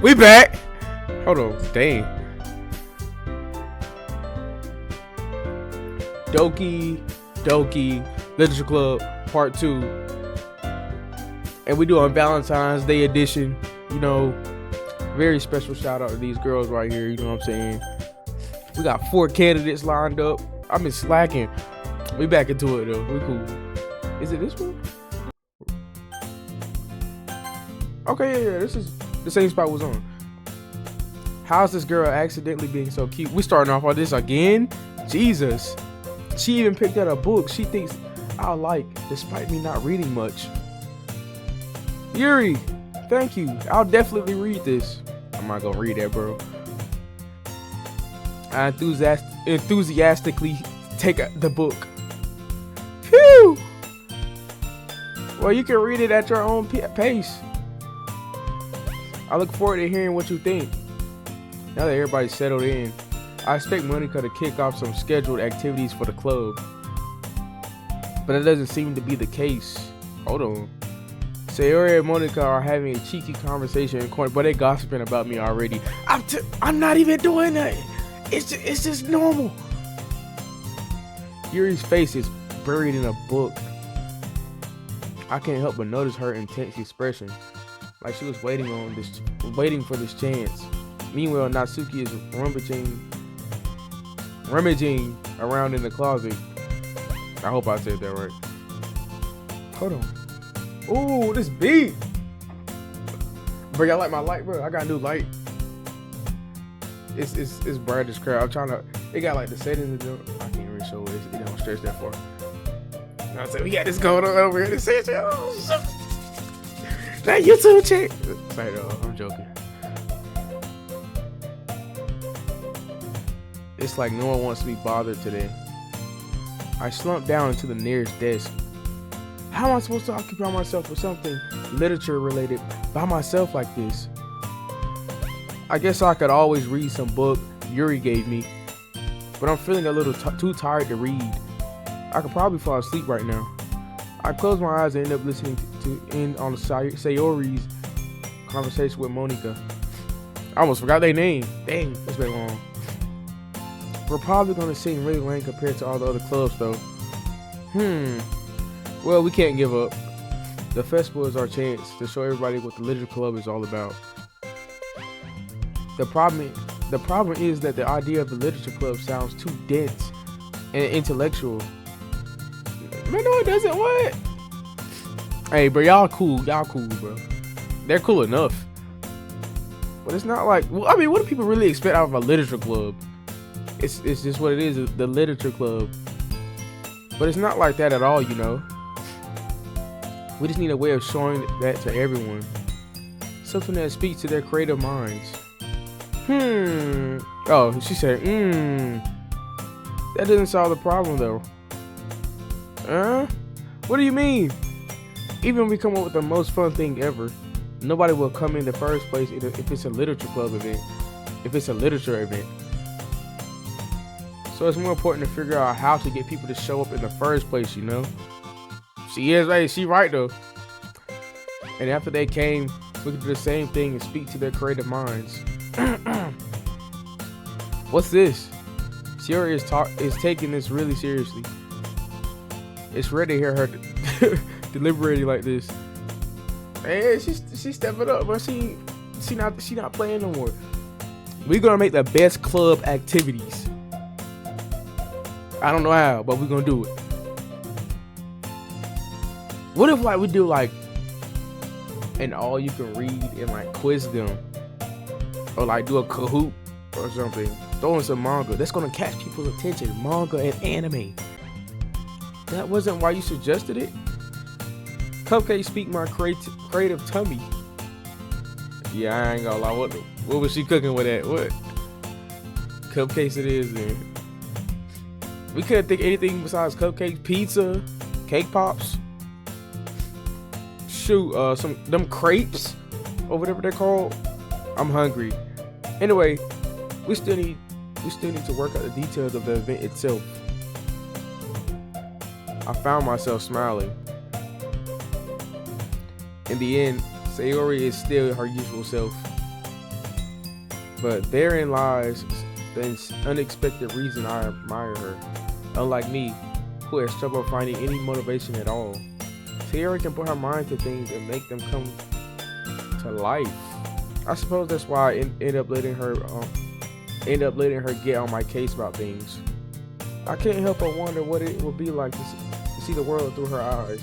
We back. Hold on. Dang. Doki Doki Literature Club Part 2. And we do on Valentine's Day edition. You know, very special shout out to these girls right here. You know what I'm saying? We got 4 candidates lined up. I've been slacking. We back into it though. We cool. Is it this one? Okay, yeah. This is the same spot was on. How's this girl accidentally being so cute? We starting off on this again? Jesus. She even picked out a book she thinks I'll like, despite me not reading much. Yuri, thank you. I'll definitely read this. I'm not gonna read that, bro. I enthusiastically take the book. Phew! Well, you can read it at your own pace. I look forward to hearing what you think. Now that everybody's settled in, I expect Monica to kick off some scheduled activities for the club. But it doesn't seem to be the case. Hold on. Sayori and Monica are having a cheeky conversation in court, but they gossiping about me already. I'm not even doing that. It's just normal. Yuri's face is buried in a book. I can't help but notice her intense expression, like she was waiting for this chance. Meanwhile, Natsuki is rummaging around in the closet. I hope I said that right. Hold on. Ooh, this beat. Bro, y'all like my light, bro? I got a new light. It's bright as crap. I'm trying to. It got like the settings. I can't really show it. It don't stretch that far. I said we got this going on over here. That YouTube check. Sorry, I'm joking. It's like no one wants to be bothered today. I slumped down into the nearest desk. How am I supposed to occupy myself with something literature related by myself like this? I guess I could always read some book Yuri gave me, but I'm feeling a little too tired to read. I could probably fall asleep right now. I close my eyes and end up listening in on Sayori's conversation with Monica. I almost forgot their name. Dang, that's been long. We're probably gonna sing really lame compared to all the other clubs though. Well, we can't give up. The festival is our chance to show everybody what the literature club is all about. The problem is that the idea of the literature club sounds too dense and intellectual. Man, no, it doesn't. What? Hey, bro, y'all cool, bro. They're cool enough, but it's not like. Well, I mean, what do people really expect out of a literature club? It's just what it is, the literature club. But it's not like that at all, you know. We just need a way of showing that to everyone. Something that speaks to their creative minds. Oh, she said, That doesn't solve the problem though. What do you mean? Even if we come up with the most fun thing ever, nobody will come in the first place if it's a literature club event. If it's a literature event. So it's more important to figure out how to get people to show up in the first place, you know? She is right, she right though. And after they came, we could do the same thing and speak to their creative minds. What's this? Sierra is taking this really seriously. It's rare to hear her deliberating like this. Hey, she's stepping up, but she not playing no more. We're gonna make the best club activities. I don't know how, but we're gonna do it. What if like we do like an all you can read and like quiz them, or like do a Kahoot or something? Throw in some manga. That's gonna catch people's attention. Manga and anime. That wasn't why you suggested it. Cupcakes speak my creative tummy. Yeah, I ain't gonna lie. What was she cooking with that? What? Cupcakes it is then. We couldn't think anything besides cupcakes, pizza, cake pops. Shoot, them crepes or whatever they're called. I'm hungry. Anyway, we still need to work out the details of the event itself. I found myself smiling. In the end, Sayori is still her usual self. But therein lies the unexpected reason I admire her. Unlike me, who has trouble finding any motivation at all, Sayori can put her mind to things and make them come to life. I suppose that's why I end up letting her get on my case about things. I can't help but wonder what it will be like to see the world through her eyes.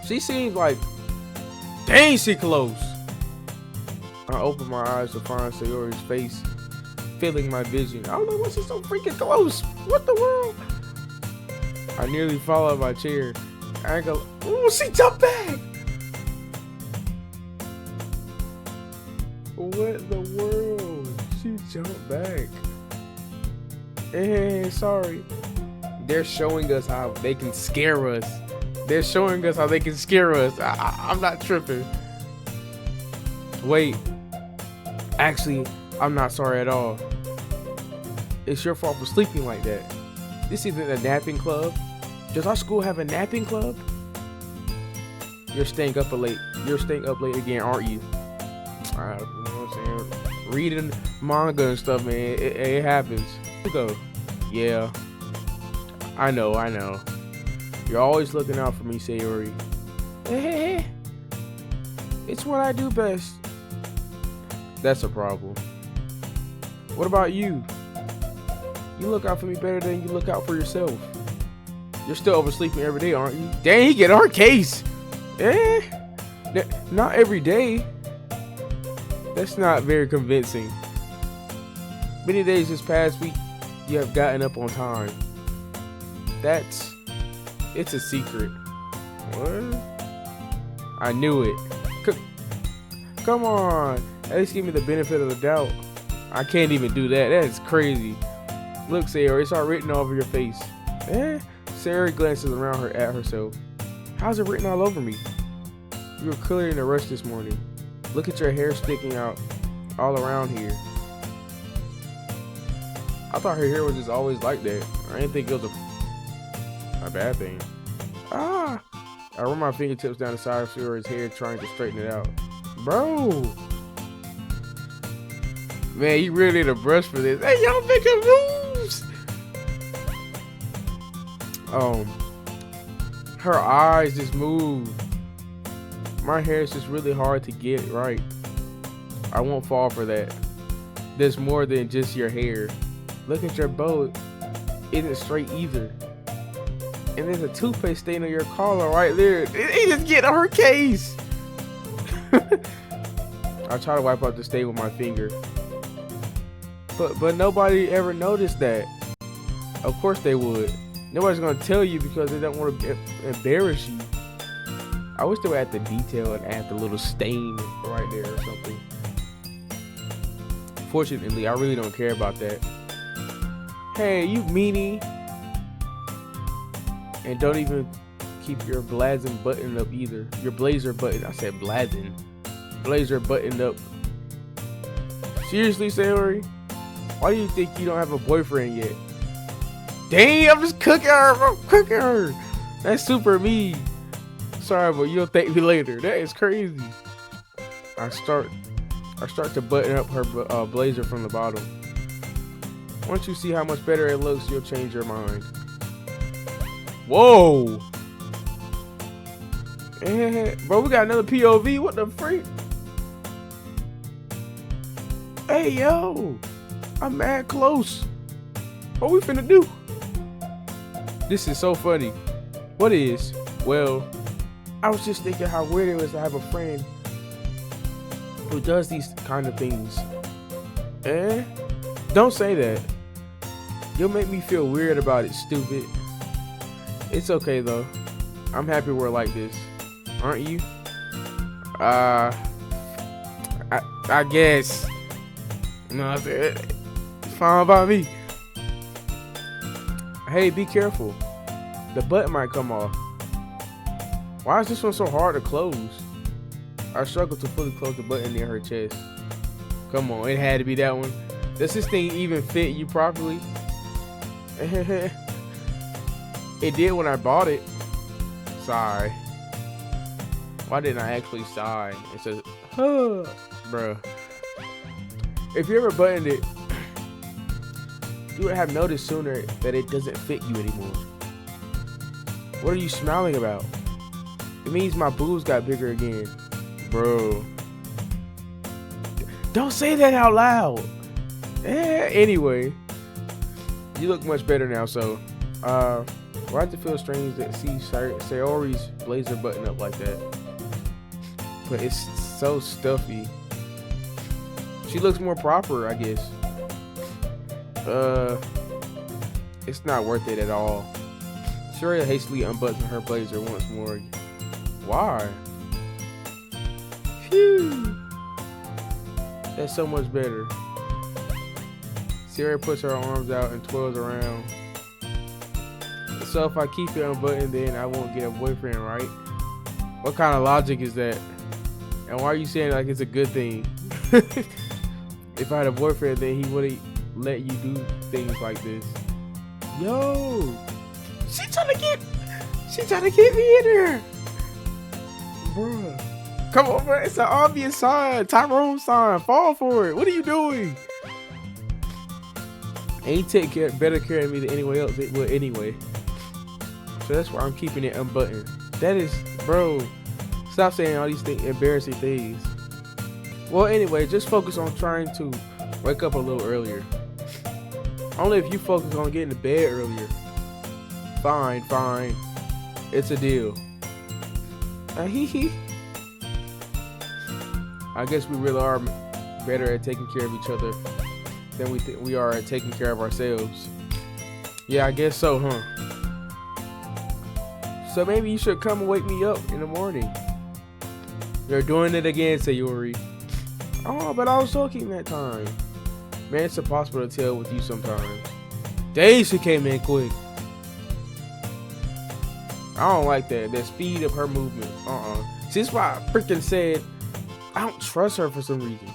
She seems like, dang, she close. I open my eyes to find Sayori's face filling my vision. I don't know why she's so freaking close. What the world? I nearly fall out of my chair. I go, ooh, she jumped back. What the world? She jumped back. Hey, sorry. They're showing us how they can scare us. They're showing us how they can scare us. I'm not tripping. Wait. Actually, I'm not sorry at all. It's your fault for sleeping like that. This isn't a napping club. Does our school have a napping club? You're staying up late. You're staying up late again, aren't you? You know what I'm saying? Reading manga and stuff, man. It happens. Go. Yeah. I know. You're always looking out for me, Sayori. Hey. It's what I do best. That's a problem. What about you? You look out for me better than you look out for yourself. You're still oversleeping every day, aren't you? Dang, he get our case. Not every day. That's not very convincing. Many days this past week, you have gotten up on time. It's a secret. What? I knew it. Come on. At least give me the benefit of the doubt. I can't even do that. That is crazy. Look, Sayori, it's all written all over your face. Sayori glances around at herself. How's it written all over me? You were clearly in a rush this morning. Look at your hair sticking out all around here. I thought her hair was just always like that. I didn't think it was a bad thing. I run my fingertips down the side of Sayori's hair trying to straighten it out. Bro. Man, you really need a brush for this. Hey, y'all making moves. Her eyes just move. My hair is just really hard to get right. I won't fall for that. There's more than just your hair. Look at your bow. It isn't straight either. And there's a toothpaste stain on your collar right there. He just get on her case. I try to wipe out the stain with my finger. But nobody ever noticed that. Of course they would. Nobody's gonna tell you because they don't want to embarrass you. I wish they would add the detail and add the little stain right there or something. Fortunately, I really don't care about that. Hey, you meanie. And don't even keep your blazing button up either. Your blazer button. I said blazing. Blazer buttoned up. Seriously, Sayori? Why do you think you don't have a boyfriend yet? Dang, I'm just cooking her. I'm cooking her. That's super mean. Sorry, but you'll thank me later. That is crazy. I start to button up her blazer from the bottom. Once you see how much better it looks, you'll change your mind. Whoa. Bro, we got another POV. What the freak? Hey, yo. I'm mad close. What we finna do? This is so funny. What is? Well, I was just thinking how weird it was to have a friend who does these kind of things. Don't say that. You'll make me feel weird about it, stupid. It's okay though. I'm happy we're like this. Aren't you? I guess. No, it's fine by me. Hey, be careful. The button might come off. Why is this one so hard to close? I struggled to fully close the button near her chest. Come on, it had to be that one. Does this thing even fit you properly? It did when I bought it. Sorry. Why didn't I actually sigh? It says, huh, bruh. If you ever buttoned it, you would have noticed sooner that it doesn't fit you anymore. What are you smiling about? It means my boobs got bigger again. Bro. Don't say that out loud. Anyway. You look much better now, so why does it feel strange to see Sayori's blazer button up like that? But it's so stuffy. She looks more proper, I guess. It's not worth it at all. Sayori hastily unbuttons her blazer once more. Why? Phew. That's so much better. Sayori puts her arms out and twirls around. So if I keep it unbuttoned, then I won't get a boyfriend, right? What kind of logic is that? And why are you saying like it's a good thing? If I had a boyfriend, then he wouldn't let you do things like this. Yo, she trying to get me in there, bruh. Come on, bro. It's an obvious sign, Tyrone sign. Fall for it. What are you doing? And he take better care of me than anyone else will anyway. So that's why I'm keeping it unbuttoned. That is, bro. Stop saying all these embarrassing things. Well, anyway, just focus on trying to wake up a little earlier. Only if you focus on getting to bed earlier. Fine. It's a deal. I guess we really are better at taking care of each other than we are at taking care of ourselves. Yeah, I guess so, huh? So maybe you should come and wake me up in the morning. You're doing it again, Sayori. Oh, but I was talking that time. Man, it's impossible to tell with you sometimes. Dang, she came in quick. I don't like that. The speed of her movement. See, this is why I freaking said I don't trust her for some reason.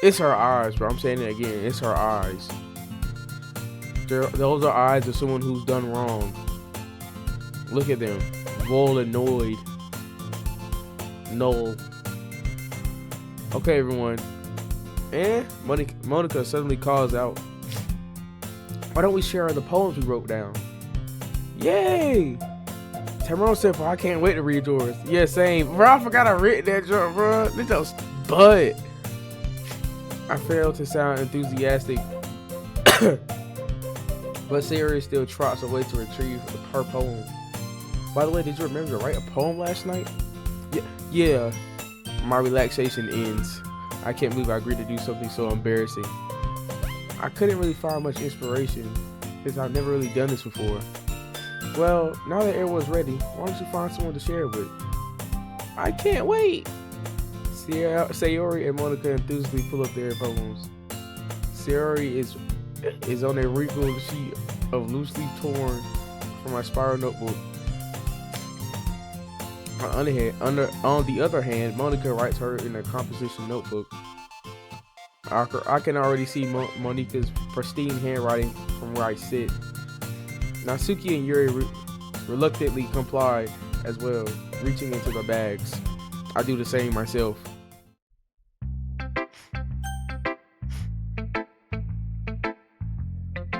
It's her eyes, bro. I'm saying it again. It's her eyes. Those are eyes of someone who's done wrong. Look at them. Roll annoyed. No. Okay, everyone. And Monica suddenly calls out, why don't we share the poems we wrote down? Yay! Tyrone said, I can't wait to read yours. Yeah, same. Bro, I forgot I read that joke, bro. This just butt. I failed to sound enthusiastic. But Sayori still trots away to retrieve her poem. By the way, did you remember to write a poem last night? Yeah. My relaxation ends. I can't believe I agreed to do something so embarrassing. I couldn't really find much inspiration because I've never really done this before. Well, now that everyone's ready, why don't you find someone to share it with? I can't wait. Sayori and Monica enthusiastically pull up their poems. Sayori is on a wrinkled sheet of loosely torn from my spiral notebook. On the other hand, Monica writes her in a composition notebook. I can already see Monica's pristine handwriting from where I sit. Natsuki and Yuri reluctantly comply as well, reaching into their bags. I do the same myself.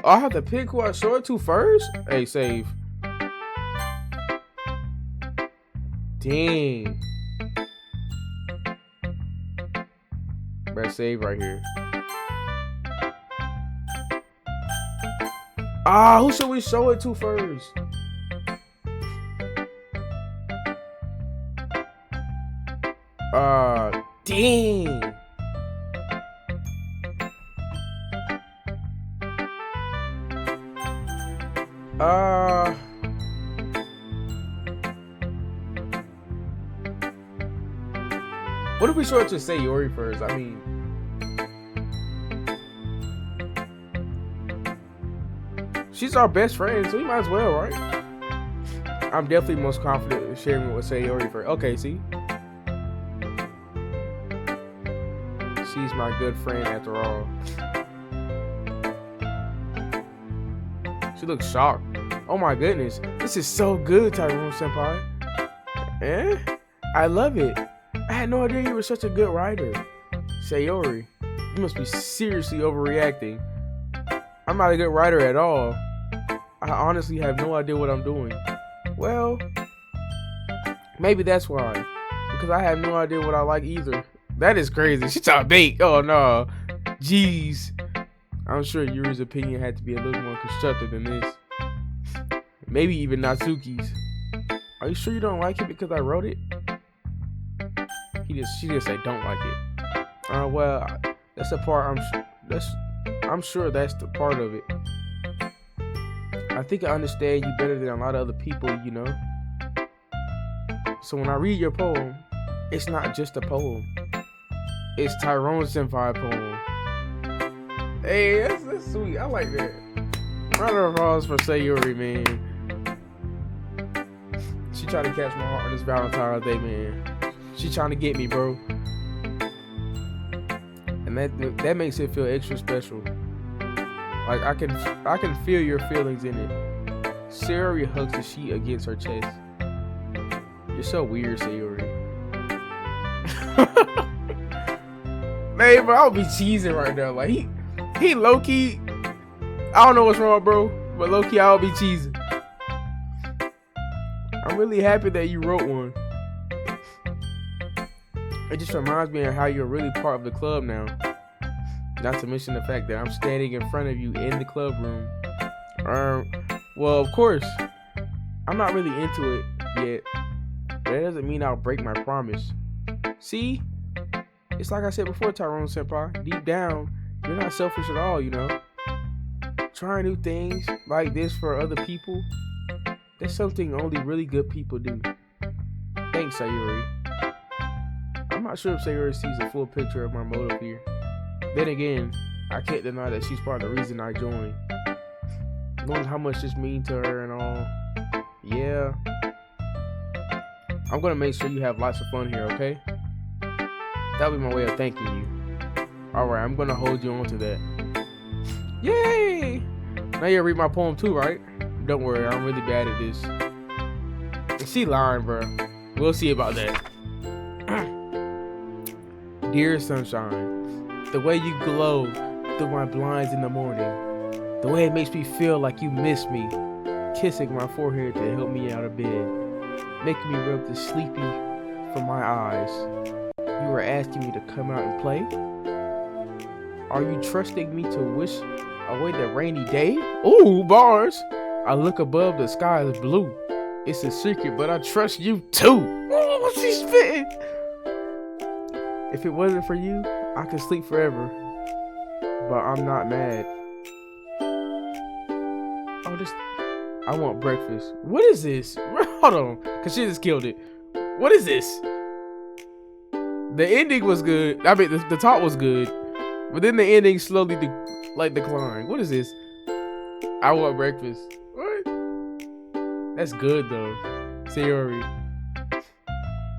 I have to pick who I show it to first? Hey, save. Dang. Press save right here. Who should we show it to first? Dang. What if we show it to Sayori first? I mean, she's our best friend, so we might as well, right? I'm definitely most confident in sharing it with Sayori first. Okay, see? She's my good friend after all. She looks shocked. Oh my goodness. This is so good, Tyrone Senpai. Eh? I love it. I had no idea you were such a good writer. Sayori, you must be seriously overreacting. I'm not a good writer at all. I honestly have no idea what I'm doing. Well, maybe that's why. Because I have no idea what I like either. That is crazy. She trying to bait. Oh no. Jeez. I'm sure Yuri's opinion had to be a little more constructive than this. Maybe even Natsuki's. Are you sure you don't like it because I wrote it? She just said don't like it. Well, that's the part I'm sure that's the part of it. I think I understand you better than a lot of other people, you know. So when I read your poem, it's not just a poem. It's Tyrone Senpai poem. Hey, that's sweet. I like that. Round of applause for Sayori, man. She tried to catch my heart on this Valentine's Day, man. She trying to get me, bro. And that makes it feel extra special. Like I can feel your feelings in it. Sayori hugs the sheet against her chest. You're so weird, Sayori. Man, bro, I'll be cheesing right now. Like he low key. I don't know what's wrong, bro, but low key I'll be cheesing. I'm really happy that you wrote one. It just reminds me of how you're really part of the club now. Not to mention the fact that I'm standing in front of you in the club room. Well, of course, I'm not really into it yet, but that doesn't mean I'll break my promise. See? It's like I said before, Tyrone Senpai. Deep down, you're not selfish at all, you know? Trying new things like this for other people, that's something only really good people do. Thanks, Sayori. I'm not sure if Sayori sees the full picture of my motive here. Then again, I can't deny that she's part of the reason I joined. Knowing how much this means to her and all. Yeah. I'm gonna make sure you have lots of fun here, okay? That'll be my way of thanking you. Alright, I'm gonna hold you on to that. Yay! Now you read my poem too, right? Don't worry, I'm really bad at this. And she lying, bro. We'll see about that. Dear sunshine, the way you glow through my blinds in the morning, the way it makes me feel like you miss me, kissing my forehead to help me out of bed, making me rub the sleepy from my eyes. You were asking me to come out and play? Are you trusting me to wish away the rainy day? Ooh, bars! I look above, the sky is blue. It's a secret, but I trust you too. Oh, she's spitting. If it wasn't for you, I could sleep forever. But I'm not mad. Oh, I want breakfast. What is this? Hold on, cause she just killed it. What is this? The ending was good. I mean, the talk was good, but then the ending slowly declined. What is this? I want breakfast. What? That's good though, Sayori.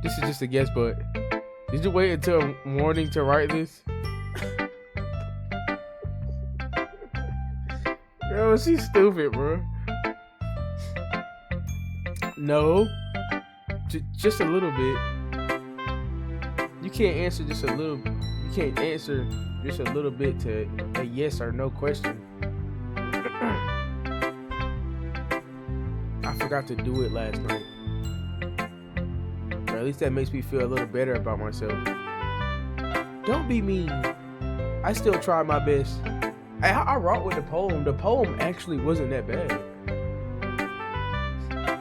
This is just a guess, but did you wait until morning to write this? Yo, she's stupid, bro. No, just a little bit. You can't answer just a little. You can't answer just a little bit to a yes or no question. I forgot to do it last night. Or at least that makes me feel a little better about myself. Don't be mean. I still tried my best. I wrote with the poem. The poem actually wasn't that bad.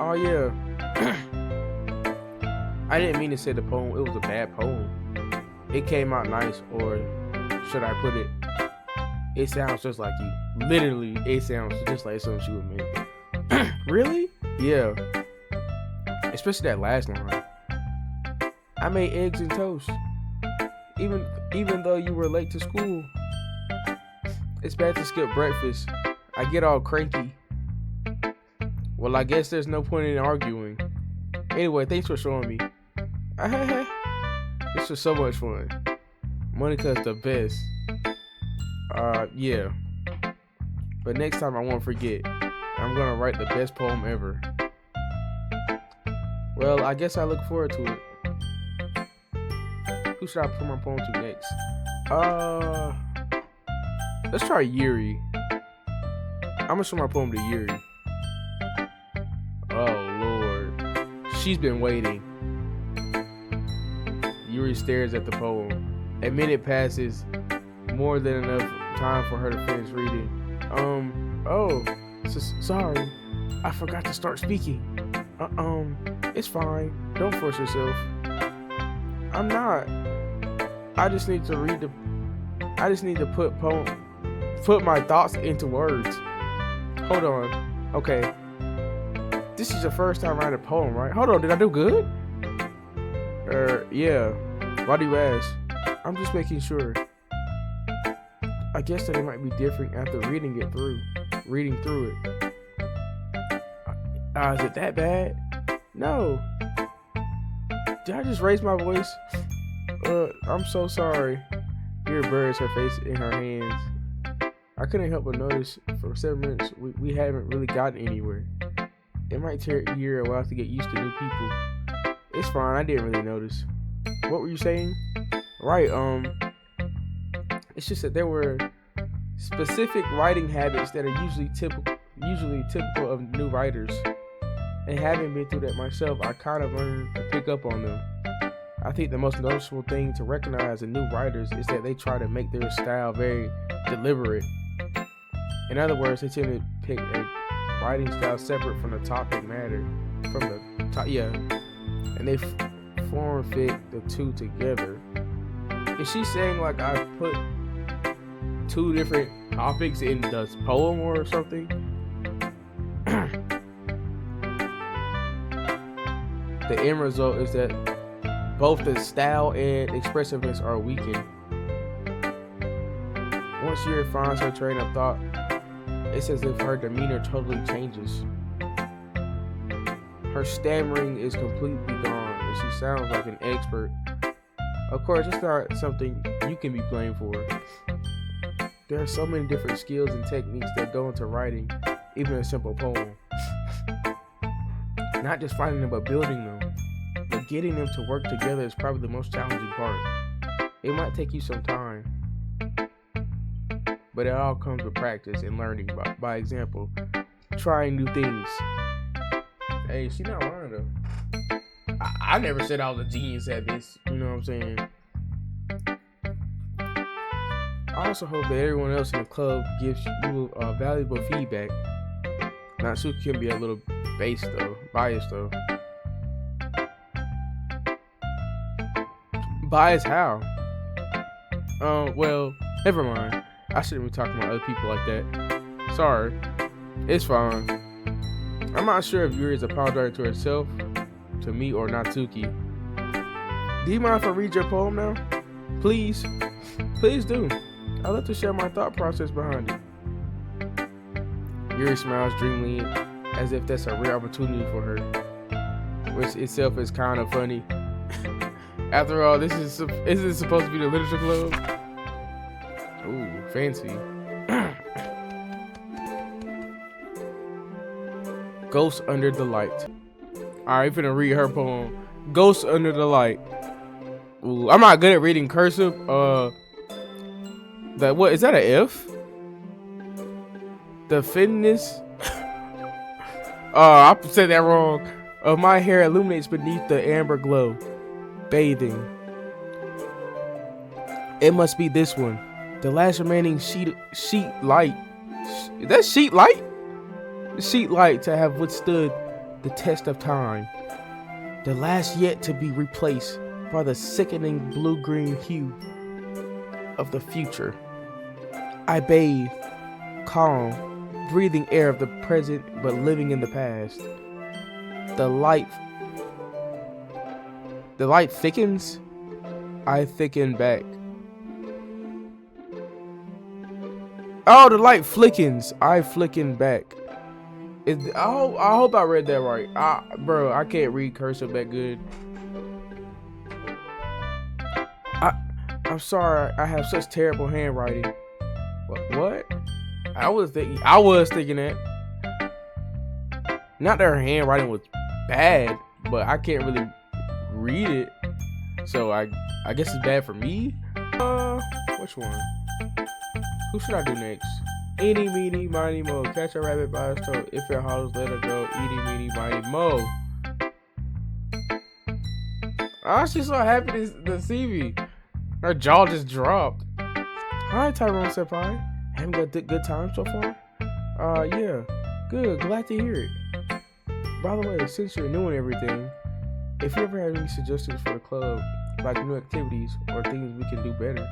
Oh yeah. I didn't mean to say the poem. It was a bad poem. It came out nice, or should I put it? It sounds just like you. Literally, it sounds just like something she would make. Really? Yeah. Especially that last line. I made eggs and toast. Even though you were late to school. It's bad to skip breakfast. I get all cranky. Well, I guess there's no point in arguing. Anyway, thanks for showing me. This was so much fun. Monica's the best. Yeah. But next time I won't forget. I'm gonna write the best poem ever. Well, I guess I look forward to it. Who should I put my poem to next? Let's try Yuri. I'm gonna show my poem to Yuri. Oh Lord, she's been waiting. Yuri stares at the poem. A minute passes, more than enough time for her to finish reading. Sorry, I forgot to start speaking. It's fine. Don't force yourself. I'm not. I just need to put my thoughts into words. Hold on. Okay. This is your first time writing a poem, right? Hold on, did I do good? Yeah. Why do you ask? I'm just making sure. I guess that it might be different after reading through it. Is it that bad? No. Did I just raise my voice? I'm so sorry. Mira buries her face in her hands. I couldn't help but notice for 7 minutes we haven't really gotten anywhere. It might take a year a while to get used to new people. It's fine, I didn't really notice. What were you saying? Right, it's just that there were specific writing habits that are usually typical of new writers. And having been through that myself, I kind of learned to pick up on them. I think the most noticeable thing to recognize in new writers is that they try to make their style very deliberate. In other words, they tend to pick a writing style separate from the topic matter, and they form fit the two together. Is she saying like I put two different topics in the poem or something? The end result is that both the style and expressiveness are weakened. Once Yuri finds her train of thought, it's as if her demeanor totally changes. Her stammering is completely gone, and she sounds like an expert. Of course, it's not something you can be blamed for. There are so many different skills and techniques that go into writing, even a simple poem. Not just finding them, but building them. But getting them to work together is probably the most challenging part. It might take you some time, but it all comes with practice and learning by example, trying new things. Hey, she not lying though. I never said I was a genius at this. You know what I'm saying? I also hope that everyone else in the club gives you valuable feedback. Natsuki can be a little biased though. Biased how? Well, never mind. I shouldn't be talking about other people like that. Sorry. It's fine. I'm not sure if Yuri is apologizing to herself, to me, or Natsuki. Do you mind if I read your poem now? Please? Please do. I'd love to share my thought process behind it. Yuri smiles dreamily, as if that's a rare opportunity for her, which itself is kind of funny. After all, isn't it supposed to be the literature club? Ooh, fancy. Ghost Under the Light. Alright, finna read her poem. Ghost Under the Light. Ooh, I'm not good at reading cursive. What is that, a F? The thinness. I said that wrong. Of my hair illuminates beneath the amber glow. Bathing. It must be this one. The last remaining sheet light. Is that sheet light? Sheet light to have withstood the test of time. The last yet to be replaced by the sickening blue-green hue of the future. I bathe, calm, breathing air of the present but living in the past. The light thickens, I thicken back. Oh, the light flickens, I flicken back. I hope I read that right. Bro, I can't read cursive that good. I'm sorry, I have such terrible handwriting. What? I was thinking that. Not that her handwriting was bad. but I can't really read it. So I guess it's bad for me. Which one? Who should I do next? Eeny, meeny, miny, mo. Catch a rabbit by its toe. If it hollers, let it go. Eeny, meeny, miny, mo. Oh, she's so happy to see me. Her jaw just dropped. Hi, Tyrone Senpai. Having a good time so far? Yeah. Good. Glad to hear it. By the way, since you're new and everything, if you ever have any suggestions for the club, like new activities or things we can do better,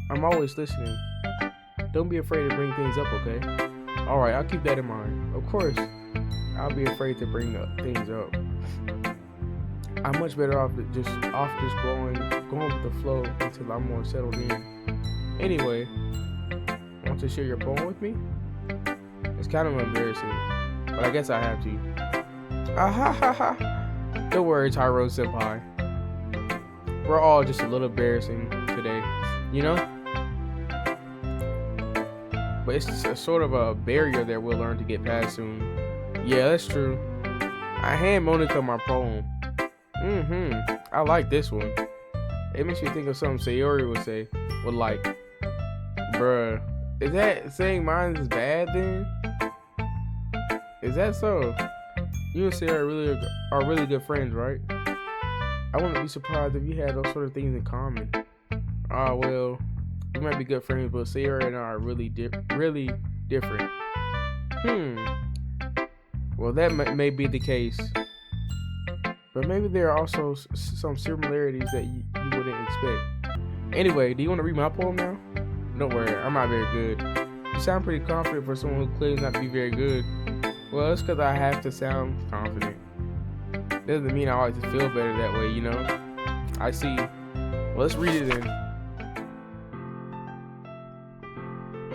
I'm always listening. Don't be afraid to bring things up, okay? Alright, I'll keep that in mind. Of course, I'll be afraid to bring things up. I'm much better off just going with the flow until I'm more settled in. Anyway, want to share your poem with me? It's kind of embarrassing, but I guess I have to. Ah ha ha ha. Don't worry, Tyrone Senpai. We're all just a little embarrassing today, you know? But it's just a sort of a barrier that we'll learn to get past soon. Yeah, that's true. I hand Monica my poem. I like this one. It makes me think of something Sayori would say. Would like, bruh, is that saying mine is bad then? Is that so? You and Sayori are really good friends, right? I wouldn't be surprised if you had those sort of things in common. Well, we might be good friends, but Sayori and I are really different. Well, that may be the case. But maybe there are also some similarities that you wouldn't expect. Anyway, do you want to read my poem now? Don't worry, I'm not very good. You sound pretty confident for someone who claims not to be very good. Well, it's because I have to sound confident. Doesn't mean I always feel better that way, you know? I see. Well, let's read it then.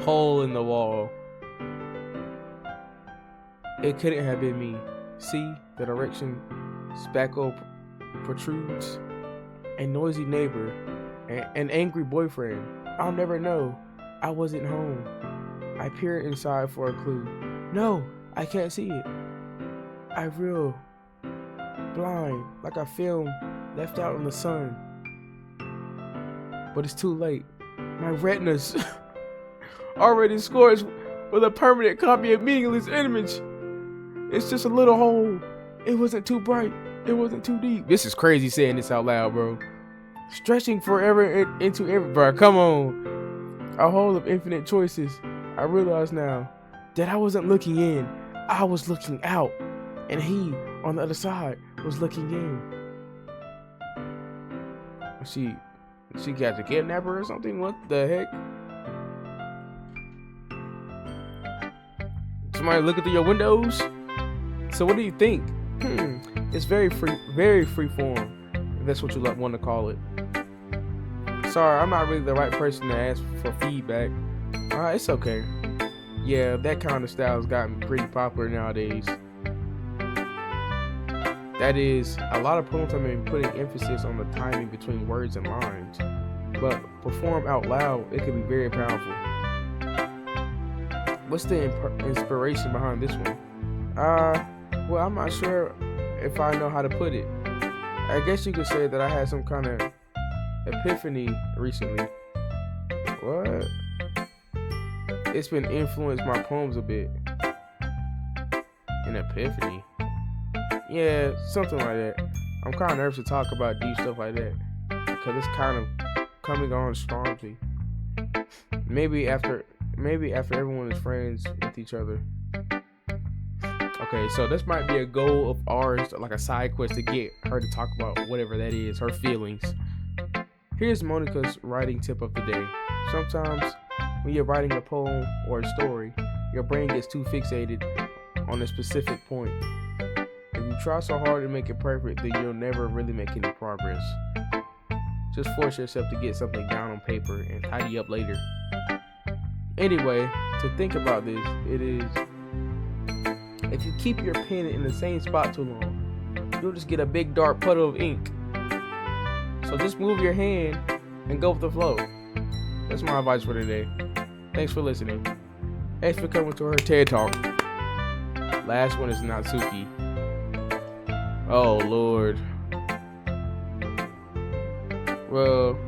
Hole in the wall. It couldn't have been me. See, the direction spackle protrudes. A noisy neighbor. An angry boyfriend. I'll never know. I wasn't home. I peered inside for a clue. No, I can't see it. I reel blind like a film left out in the sun. But it's too late. My retinas already scorched with a permanent copy of meaningless image. It's just a little hole. It wasn't too bright. It wasn't too deep. This is crazy saying this out loud, bro. Stretching forever into every, bro. Come on. A hole of infinite choices. I realize now that I wasn't looking in. I was looking out. And he, on the other side, was looking in. She got the kidnapper or something? What the heck? Somebody looking through your windows? So what do you think? It's very free form, if that's what you want to call it. Sorry, I'm not really the right person to ask for feedback. It's okay. Yeah, that kind of style has gotten pretty popular nowadays. That is, a lot of poems have been putting emphasis on the timing between words and lines, but performed out loud, it can be very powerful. What's the inspiration behind this one? Well, I'm not sure if I know how to put it. I guess you could say that I had some kind of epiphany recently. What? It's been influenced my poems a bit. An epiphany? Yeah, something like that. I'm kind of nervous to talk about deep stuff like that because it's kind of coming on strongly. Maybe after everyone is friends with each other. Okay, so this might be a goal of ours, like a side quest to get her to talk about whatever that is, her feelings. Here's Monica's writing tip of the day. Sometimes when you're writing a poem or a story, your brain gets too fixated on a specific point. If you try so hard to make it perfect, then you'll never really make any progress. Just force yourself to get something down on paper and tidy up later. Anyway, to think about this, it is, if you keep your pen in the same spot too long, you'll just get a big dark puddle of ink. So just move your hand and go with the flow. That's my advice for today. Thanks for listening. Thanks for coming to her TED Talk. Last one is Natsuki. Oh Lord. Well,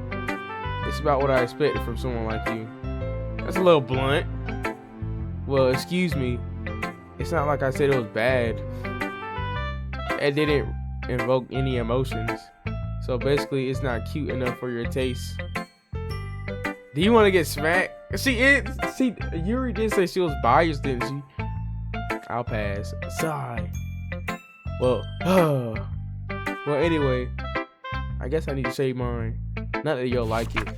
it's about what I expected from someone like you. That's a little blunt. Well, excuse me. It's not like I said it was bad. It didn't invoke any emotions. So basically, it's not cute enough for your taste. Do you want to get smacked? See, Yuri did say she was biased, didn't she? I'll pass. Sigh. Well, well, anyway, I guess I need to say mine. Not that you'll like it.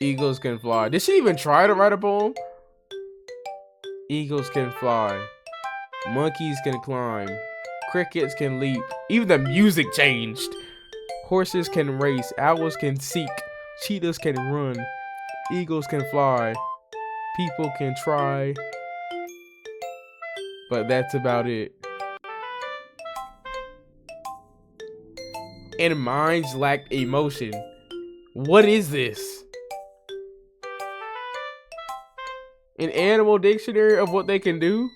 Eagles can fly. Did she even try to write a poem? Eagles can fly. Monkeys can climb. Crickets can leap. Even the music changed. Horses can race. Owls can seek. Cheetahs can run. Eagles can fly. People can try. But that's about it. And minds lack emotion. What is this? An animal dictionary of what they can do?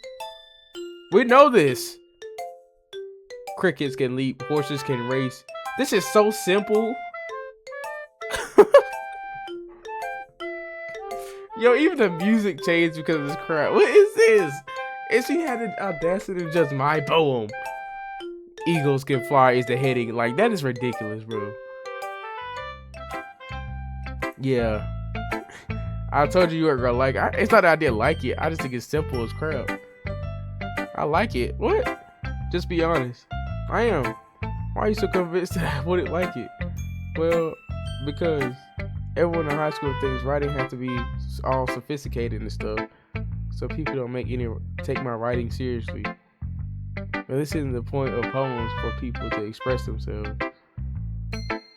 We know this. Crickets can leap. Horses can race. This is so simple. Yo, even the music changed because of this crap. What is this? And she had the audacity to just my poem. Eagles can fly is the heading. Like, that is ridiculous, bro. Yeah. I told you were gonna like it. It's not that I didn't like it. I just think it's simple as crap. I like it. What? Just be honest. I am. Why are you so convinced that I wouldn't like it? Well, because everyone in high school thinks writing has to be all sophisticated and stuff, so people don't take my writing seriously. But this isn't the point of poems for people to express themselves.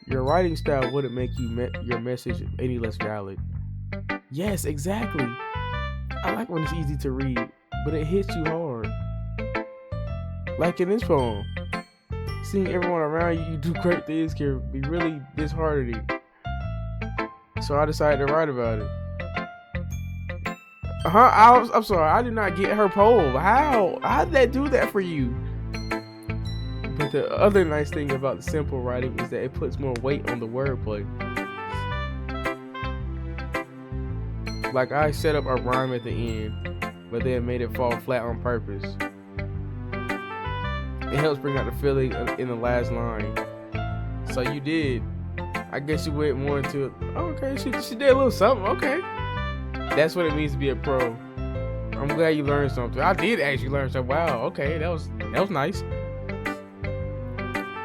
Your writing style wouldn't make your message any less valid. Yes, exactly. I like when it's easy to read, but it hits you hard. Like in this poem, seeing everyone around you do great things can be really disheartening. So I decided to write about it. I'm sorry, I did not get her poem. How did that do that for you? But the other nice thing about the simple writing is that it puts more weight on the wordplay. Like, I set up a rhyme at the end, but then made it fall flat on purpose. It helps bring out the feeling in the last line. So you did. I guess you went more into it. Okay, she did a little something. Okay. That's what it means to be a pro. I'm glad you learned something. I did actually learn something. Wow, okay, that was nice.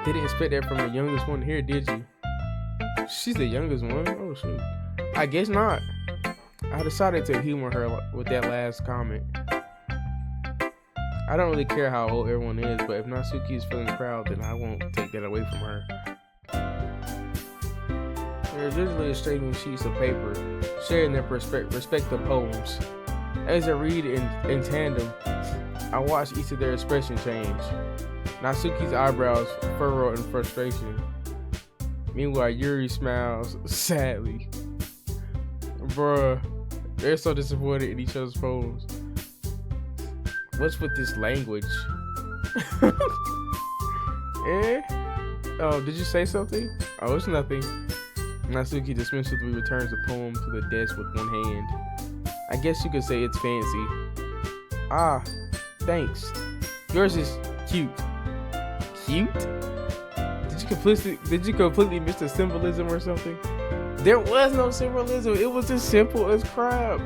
Didn't expect that from the youngest one here, did you? She's the youngest one? Oh, shoot. I guess not. I decided to humor her with that last comment. I don't really care how old everyone is, but if Natsuki is feeling proud, then I won't take that away from her. There's usually stringing sheets of paper, sharing their respective poems. As I read in tandem, I watch each of their expression change. Natsuki's eyebrows furrow in frustration. Meanwhile, Yuri smiles sadly. Bruh, they're so disappointed in each other's poems. What's with this language? Eh? Oh, did you say something? Oh, it's nothing. Natsuki dismissively returns the poem to the desk with one hand. I guess you could say it's fancy. Ah, thanks. Yours is cute. Cute? Did you completely miss the symbolism or something? There was no symbolism. It was as simple as crap.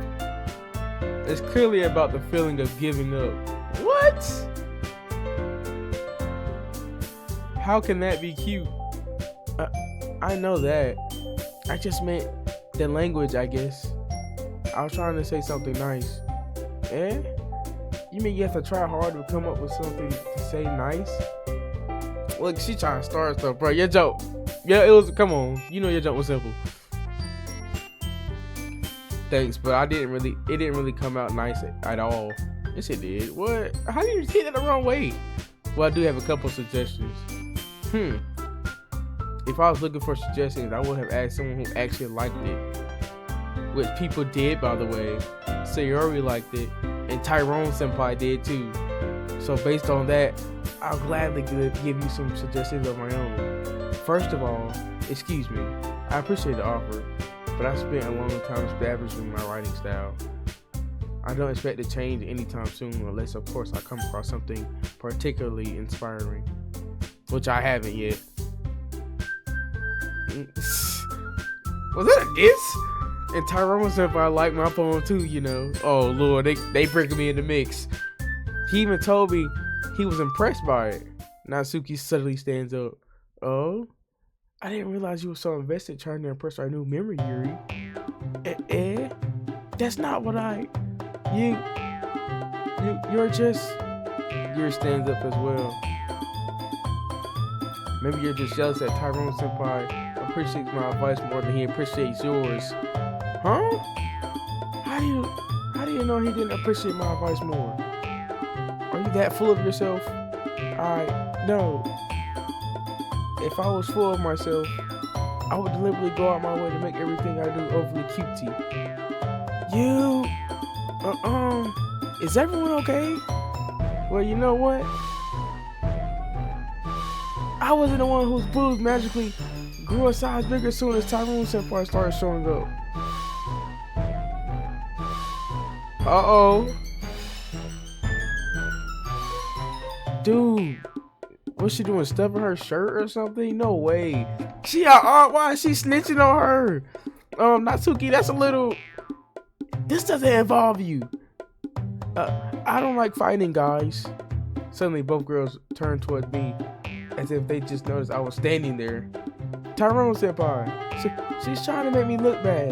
It's clearly about the feeling of giving up. What? How can that be cute? I know that. I just meant the language, I guess. I was trying to say something nice. Eh? You mean you have to try hard to come up with something to say nice? Look, she trying to start stuff, bro. Your joke. Yeah, it was, come on. You know your joke was simple. Thanks, but it didn't really come out nice at all. Yes, it did. What? How did you take that the wrong way? Well, I do have a couple suggestions. If I was looking for suggestions, I would have asked someone who actually liked it. which people did, by the way. Sayori liked it, and Tyrone Senpai did too. So based on that, I'll gladly give you some suggestions of my own. First of all, excuse me, I appreciate the offer, but I spent a long time establishing my writing style. I don't expect to change anytime soon, unless of course I come across something particularly inspiring, which I haven't yet. Was that a diss? And Tyrone Senpai liked my poem too, you know. Oh Lord, they bringing me in the mix. He even told me he was impressed by it. Natsuki suddenly stands up. Oh? I didn't realize you were so invested trying to impress our new memory, Yuri. That's not what you're just... Yuri stands up as well. Maybe you're just jealous that Tyrone Senpai appreciates my advice more than he appreciates yours. Huh? How do you know he didn't appreciate my advice more? Are you that full of yourself? No. If I was full of myself, I would deliberately go out my way to make everything I do overly cutesy. Is everyone okay? Well, you know what? I wasn't the one whose boobs magically grew a size bigger as soon as Tyrone Senpai started showing up. Uh-oh. Dude, what's she doing? Stuffing her shirt or something? No way. Why is she snitching on her? Natsuki, that's a little... This doesn't involve you. I don't like fighting, guys. Suddenly, both girls turned toward me as if they just noticed I was standing there. Tyrone Senpai, she's trying to make me look bad.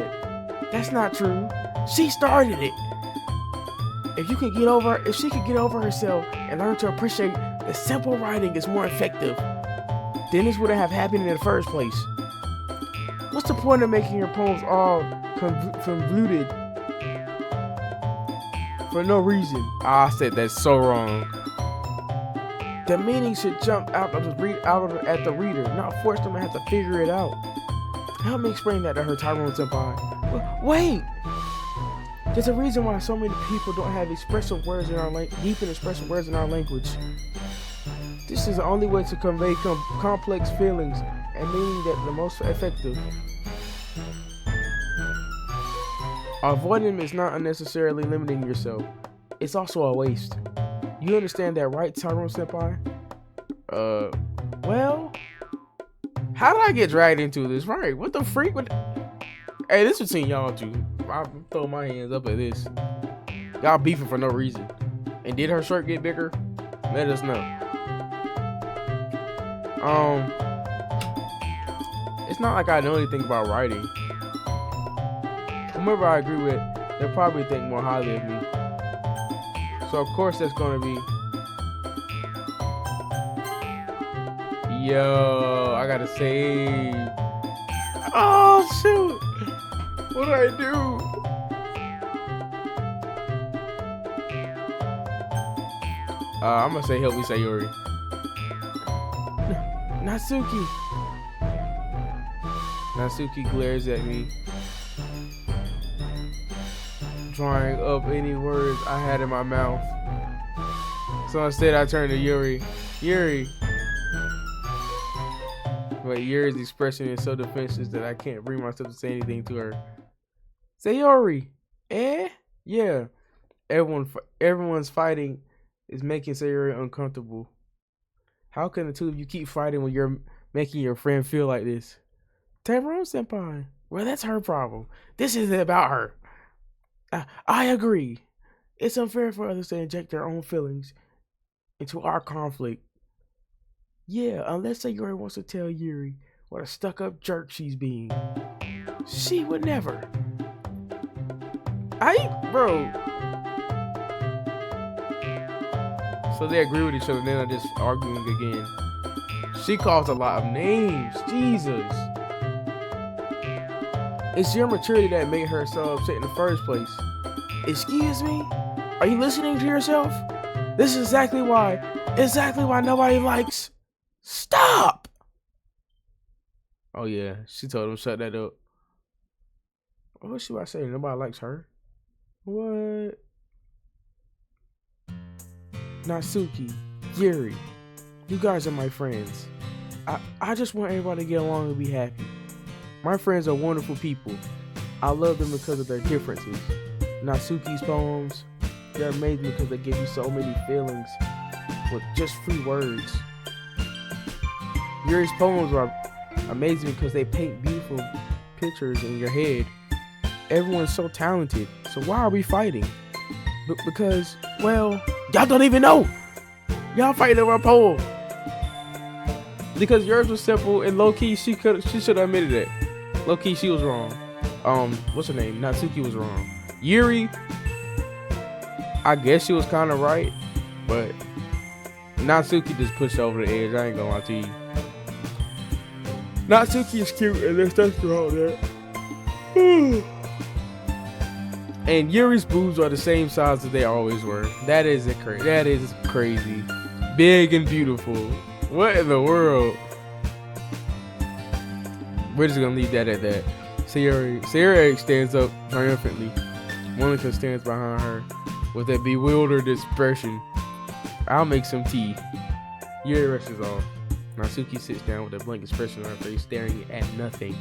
That's not true. She started it. If she could get over herself and learn to appreciate that simple writing is more effective, then this wouldn't have happened in the first place. What's the point of making your poems all convoluted for no reason? I said that's so wrong. The meaning should jump out at the reader, not force them to have to figure it out. Help me explain that to her, Tyrone Senpai. Wait! There's a reason why so many people don't have expressive words in our deep and expressive words in our language. This is the only way to convey complex feelings and meaning that the most effective. Avoiding is not unnecessarily limiting yourself. It's also a waste. You understand that, right, Tyrone Senpai? Well, how did I get dragged into this? Right, what the freak? Hey, this is between y'all two. I throw my hands up at this. Y'all beefing for no reason. And did her shirt get bigger? Let us know. It's not like I know anything about writing. Whomever I agree with, they'll probably think more highly of me. So of course that's gonna be... Yo, I gotta save. Oh shoot! What do I do? I'm gonna say help me, Sayori. Natsuki. Natsuki glares at me, drawing up any words I had in my mouth. So instead I turn to Yuri. But Yuri's expression is so defensive that I can't bring myself to say anything to her. Sayori, yeah. Everyone's fighting is making Sayori uncomfortable. How can the two of you keep fighting when you're making your friend feel like this? Tyrone Senpai, well, that's her problem. This isn't about her. I agree. It's unfair for others to inject their own feelings into our conflict. Yeah, unless Sayori wants to tell Yuri what a stuck-up jerk she's being. She would never. Bro. So they agree with each other, then they're just arguing again. She calls a lot of names. Jesus. It's your maturity that made her so upset in the first place. Excuse me? Are you listening to yourself? This is exactly why nobody likes... Stop! Oh yeah, she told him shut that up. What should I say? Nobody likes her? What? Natsuki, Yuri, you guys are my friends. I just want everybody to get along and be happy. My friends are wonderful people. I love them because of their differences. Natsuki's poems, they're amazing because they give you so many feelings with just 3 words. Yuri's poems are amazing because they paint beautiful pictures in your head. Everyone's so talented, so why are we fighting? Because, well, y'all don't even know. Y'all fighting over a poem. Because yours was simple and low-key, she should have admitted it. Low-key, she was wrong. What's her name? Natsuki was wrong. Yuri, I guess she was kind of right, but Natsuki just pushed over the edge. I ain't gonna lie to you. Natsuki is cute, and there's nothing wrong with that. And Yuri's boobs are the same size as they always were. That is crazy. Big and beautiful. What in the world? We're just gonna leave that at that. Sayori stands up triumphantly. Monica stands behind her with a bewildered expression. I'll make some tea. Yuri rushes off. Natsuki sits down with a blank expression on her face, staring at nothing.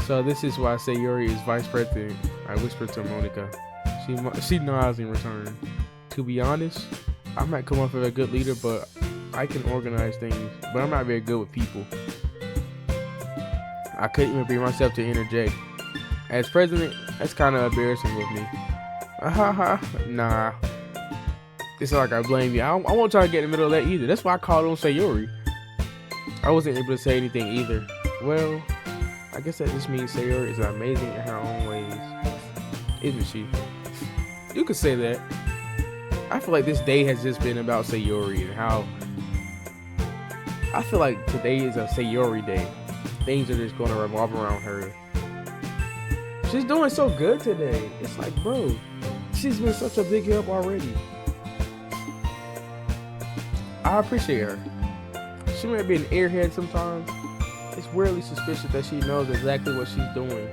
So this is why Sayori is vice president. I whispered to Monica. She nods in return. To be honest, I might come off as a good leader, but I can organize things. But I'm not very good with people. I couldn't even bring myself to interject. As president, that's kind of embarrassing with me. Nah. It's like I blame you. I won't try to get in the middle of that either. That's why I called on Sayori. I wasn't able to say anything either. Well, I guess that just means Sayori is amazing in her own ways. Isn't she? You could say that. I feel like this day has just been about Sayori and how I feel like today is a Sayori day. Things are just going to revolve around her. She's doing so good today. It's like, bro, she's been such a big help already. I appreciate her. She might be an airhead sometimes. It's weirdly suspicious that she knows exactly what she's doing.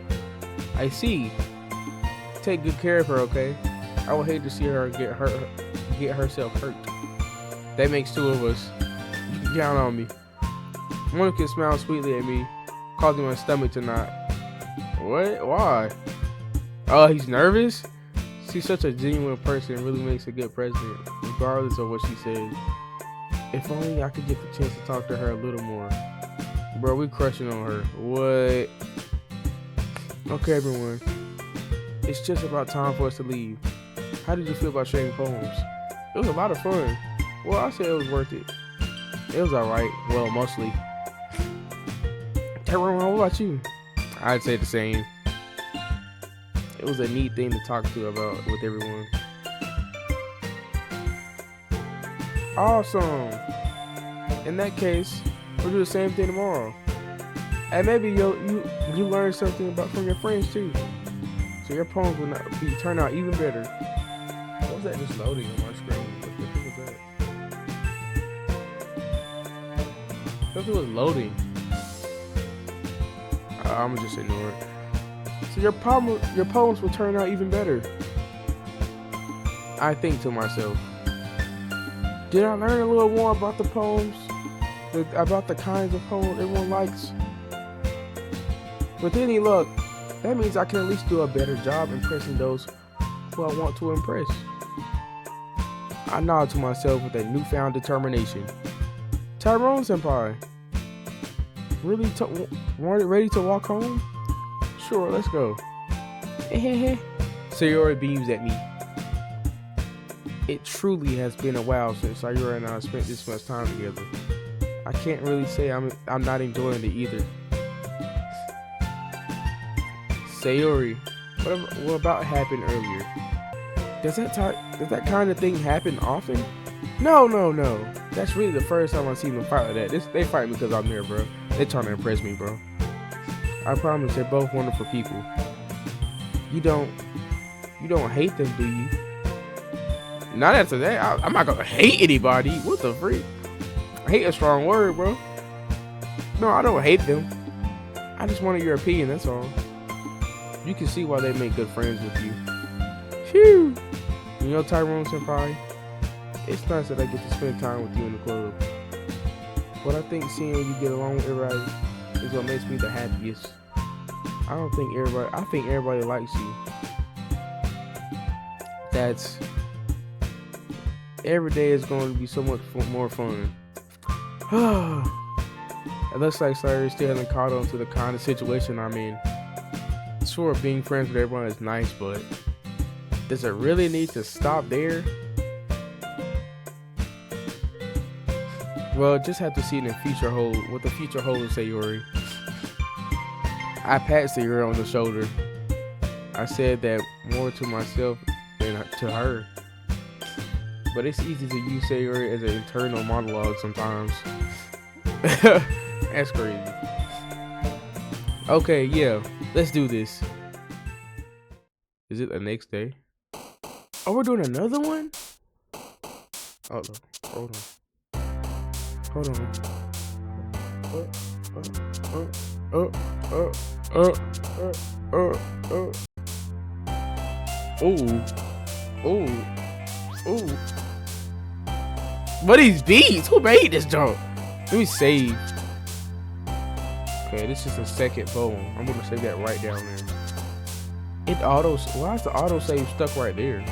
I see. Take good care of her, okay? I would hate to see her get herself hurt. That makes 2 of us. You can count on me. Monica smiled sweetly at me, causing my stomach to knot. What? Why? Oh, he's nervous? She's such a genuine person and really makes a good president, regardless of what she says. If only I could get the chance to talk to her a little more. Bro, we crushing on her. What? Okay, everyone. It's just about time for us to leave. How did you feel about sharing poems? It was a lot of fun. Well, I said it was worth it. It was alright. Well, mostly. Tyrone, what about you? I'd say the same. It was a neat thing to talk to about with everyone. Awesome. In that case, we'll do the same thing tomorrow. And maybe you learn something from your friends too. So your poems will turn out even better. What was that just loading on my screen? What was that? Something was loading. I'm gonna just ignore it. So your poems will turn out even better. I think to myself. Did I learn a little more about the poems? About the kinds of poems everyone likes? With any luck, that means I can at least do a better job impressing those who I want to impress. I nod to myself with a newfound determination. Tyrone senpai, really ready to walk home? Sure, let's go. Sayori beams at me. It truly has been a while since Sayori and I spent this much time together. I can't really say I'm not enjoying it either. Sayori, what about happened earlier? Does that kind of thing happen often? No. That's really the first time I've seen them fight like that. They fight because I'm there, bro. They're trying to impress me, bro. I promise they're both wonderful people. You don't hate them, do you? Not after that. I'm not gonna hate anybody. What the freak? Hate a strong word, bro. No, I don't hate them. I just wanted your opinion, that's all. You can see why they make good friends with you. Phew! You know, Tyrone Senpai, it's nice that I get to spend time with you in the club. But I think seeing you get along with everybody is what makes me the happiest. I think everybody likes you. Every day is going to be so much more fun. It looks like Sir still hasn't caught on to the kind of situation I'm in. Sure, being friends with everyone is nice, but does it really need to stop there? Well, just have to see what the future holds, Sayori. I pat Sayori on the shoulder. I said that more to myself than to her. But it's easy to use Sayori as an internal monologue sometimes. That's crazy. Okay, yeah, let's do this. Is it the next day? Oh, we're doing another one? Oh, hold on. Ooh. What are these beats? Who made this junk? Let me save. Okay, this is the second poem. I'm gonna save that right down there. Why is the auto save stuck right there?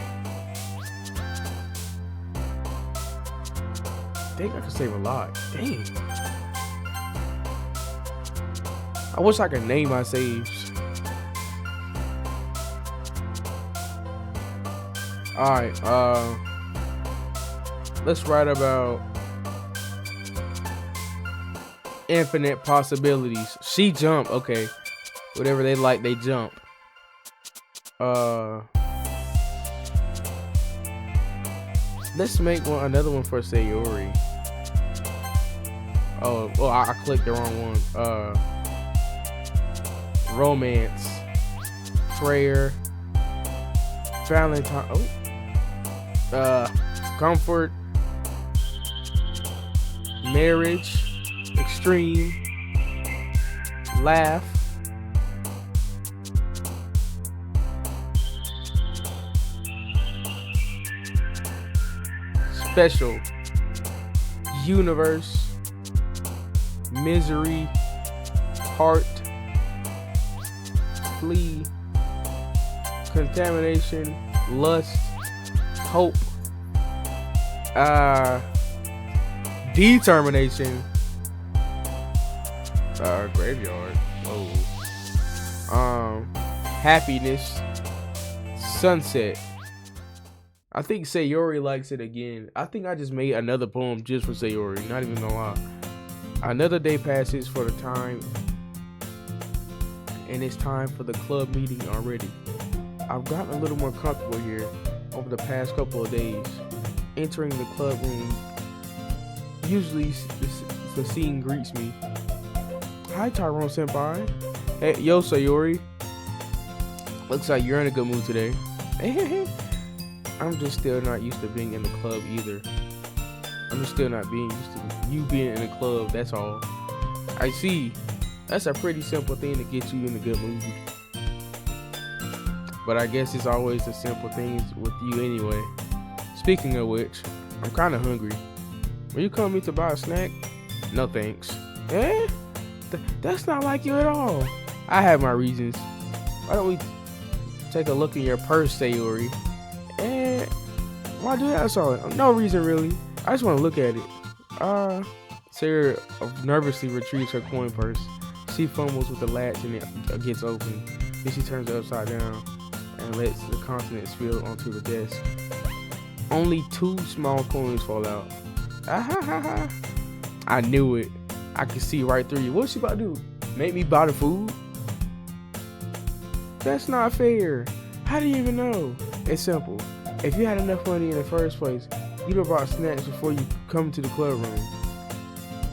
I think I can save a lot. Dang. I wish I could name my saves. Alright, let's write about infinite possibilities. She jump, okay. Whatever they like, they jump. Let's make another one for Sayori. Oh, I clicked the wrong one. Romance, prayer, Valentine. Comfort, marriage, extreme, laugh, special, universe, misery, heart, flee, contamination, lust, hope, determination, graveyard, happiness, sunset. I think Sayori likes it again. I think I just made another poem just for Sayori, not even gonna lie. Another day passes for the time, and it's time for the club meeting already. I've gotten a little more comfortable here over the past couple of days. Entering the club room, usually the scene greets me. Hi, Tyrone Senpai. Hey, yo, Sayori. Looks like you're in a good mood today. I'm just still not used to being in the club either. I'm just still not being used to you being in the club, that's all. I see. That's a pretty simple thing to get you in a good mood. But I guess it's always the simple things with you anyway. Speaking of which, I'm kind of hungry. Will you come me to buy a snack? No thanks. That's not like you at all. I have my reasons. Why don't we take a look in your purse, Sayori? Why do that? That's all. No reason really. I just want to look at it. Sarah nervously retrieves her coin purse. She fumbles with the latch and it gets open. Then she turns it upside down and lets the contents spill onto the desk. Only 2 small coins fall out. I knew it. I could see right through you. What's she about to do? Make me buy the food? That's not fair. How do you even know? It's simple. If you had enough money in the first place, you'd have bought snacks before you come to the club room.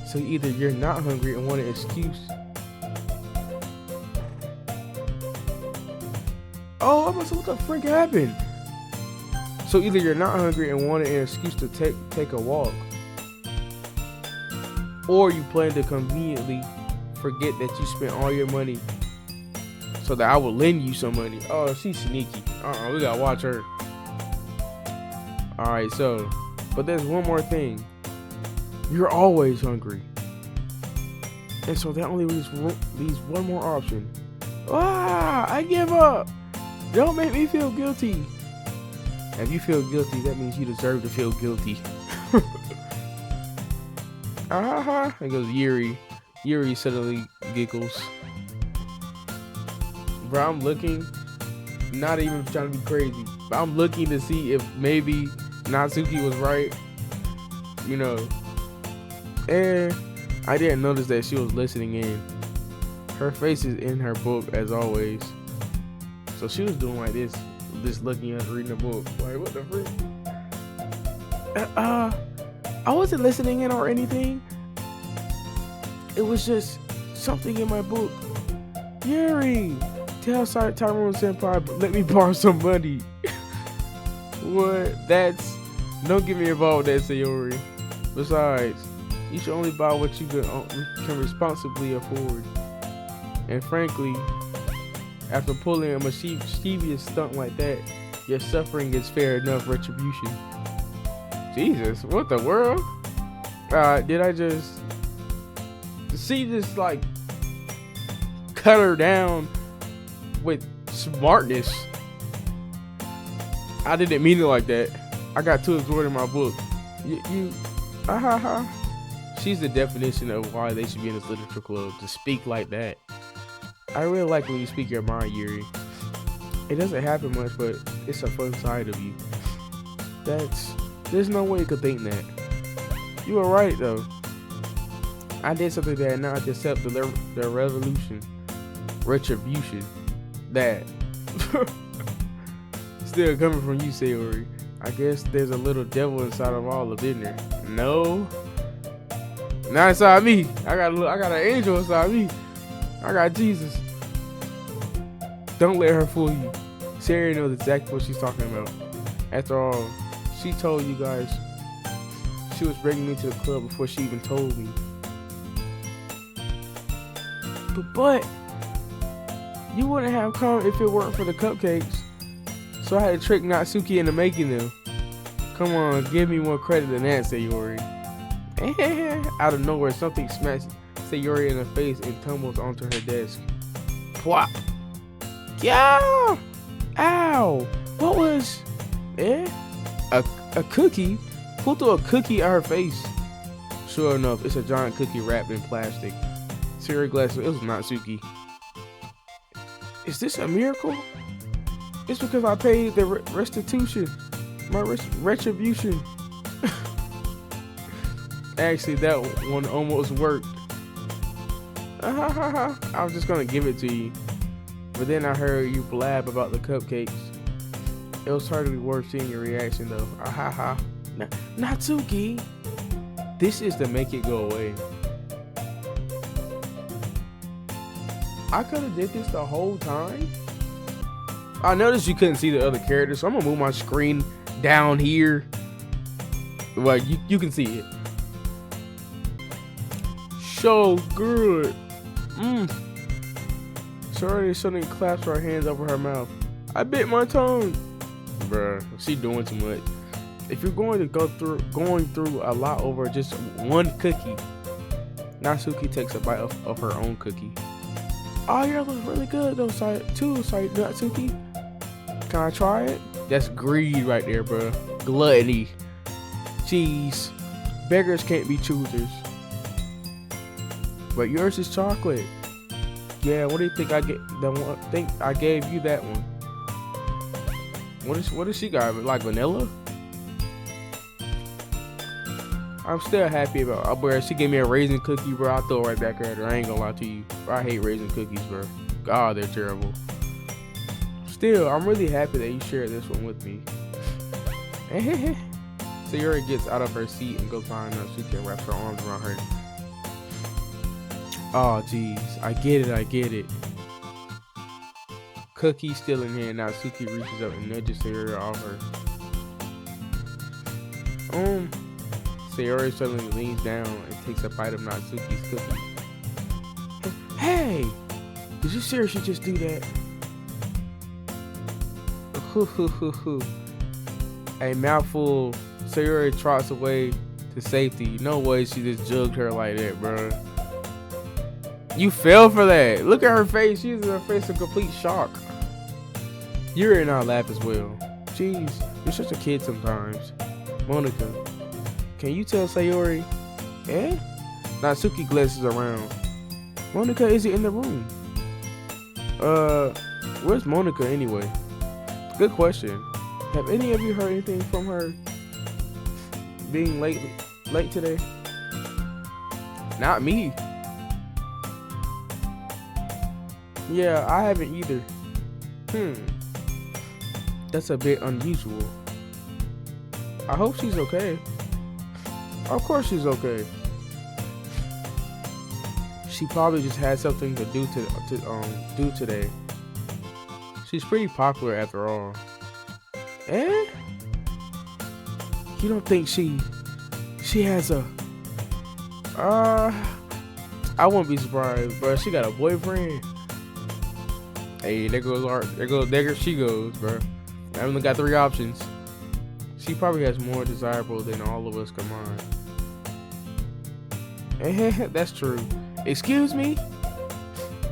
So either you're not hungry and want an excuse. Oh, what the frick happened? So either you're not hungry and wanted an excuse to take a walk, or you plan to conveniently forget that you spent all your money so that I will lend you some money. Oh, she's sneaky. We gotta watch her. All right, so, but there's one more thing. You're always hungry, and so that only leaves one more option. I give up. Don't make me feel guilty. If you feel guilty, that means you deserve to feel guilty. It goes Yuri. Yuri suddenly giggles. Bro, I'm looking, not even trying to be crazy, but I'm looking to see if maybe Natsuki was right, you know. And I didn't notice that she was listening in. Her face is in her book as always. So she was doing like this, just looking at reading the book. Like, what the freak? I wasn't listening in or anything. It was just something in my book. Yuri, tell Tyrone Senpai, let me borrow some money. What? Don't get me involved with that, Sayori. Besides, you should only buy what you can responsibly afford. And frankly, after pulling a mischievous stunt like that, your suffering is fair enough retribution. Jesus, what the world? Did I just see this, like, cut her down with smartness? I didn't mean it like that. I got too absorbed in my book. She's the definition of why they should be in this literature club, to speak like that. I really like when you speak your mind, Yuri. It doesn't happen much, but it's a fun side of you. There's no way you could think that. You were right, though. I did something that not accept the retribution. That still coming from you, Sayori. I guess there's a little devil inside of all of it, isn't there? No, not inside me. I got an angel inside me. I got Jesus. Don't let her fool you. Sayori knows exactly what she's talking about. After all, she told you guys she was bringing me to the club before she even told me. But you wouldn't have come if it weren't for the cupcakes. So I had to trick Natsuki into making them. Come on, give me more credit than that, Sayori. Out of nowhere, something smacks Sayori in the face and tumbles onto her desk. Plop! Yeah! Ow! What was... A cookie? Who threw a cookie at her face? Sure enough, it's a giant cookie wrapped in plastic. Sayori glanced. It was Natsuki. Is this a miracle? It's because I paid the restitution. My retribution. Actually, that one almost worked. I was just gonna give it to you, but then I heard you blab about the cupcakes. It was hardly worth seeing your reaction, though. Natsuki, this is to make it go away. I could have did this the whole time. I noticed you couldn't see the other characters, so I'm gonna move my screen down here. Well, you can see it. So good. Sorry, suddenly clasped her hands over her mouth. I bit my tongue. Bruh, she doing too much. If you're going through a lot over just one cookie, Natsuki takes a bite of her own cookie. Oh, yours looks really good though, sorry, Natsuki. Can I try it? That's greed right there, bro. Gluttony. Jeez. Beggars can't be choosers. But yours is chocolate. Yeah, what do you think I get? Think I gave you that one. What does she got? Like vanilla? I'm still happy about bro. She gave me a raisin cookie, bro. I'll throw it right back at her. I ain't gonna lie to you. I hate raisin cookies, bro. God, they're terrible. Still, I'm really happy that you shared this one with me. Sayori gets out of her seat and goes behind Natsuki and wraps her arms around her. Oh, jeez. I get it. Cookie still in hand. Natsuki reaches up and nudges Sayori off her. Sayori suddenly leans down and takes a bite of Natsuki's cookie. Hey! Did you seriously just do that? A mouthful. Sayori trots away to safety. No way she just jugged her like that, bro. You fell for that. Look at her face. She's in her face in complete shock. Yuri and I laugh as well. Jeez, you're such a kid sometimes. Monica, can you tell Sayori? Eh? Natsuki glances around. Monica isn't in the room. Where's Monica anyway? Good question. Have any of you heard anything from her being late today? Not me. Yeah, I haven't either. That's a bit unusual. I hope she's okay. Of course she's okay. She probably just had something to do today. She's pretty popular after all. Eh? You don't think she has a I wouldn't be surprised, bro. She got a boyfriend. Hey, there she goes, bro. I only got 3 options. She probably has more desirable than all of us combined. That's true. Excuse me?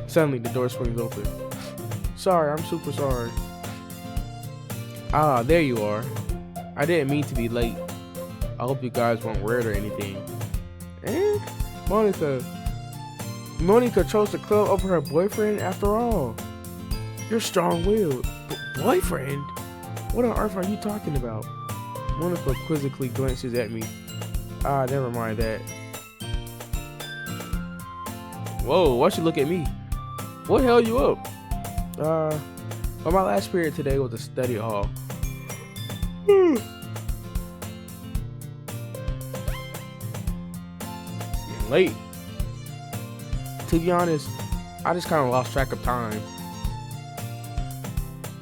Suddenly, the door swings open. Sorry, I'm super sorry. Ah, there you are. I didn't mean to be late. I hope you guys weren't worried or anything. Monica chose the club over her boyfriend after all. You're strong-willed. Boyfriend? What on earth are you talking about? Monica quizzically glances at me. Ah, never mind that. Whoa, why'd you look at me? What held you up? Well, my last period today was a study hall. Getting late. To be honest, I just kind of lost track of time.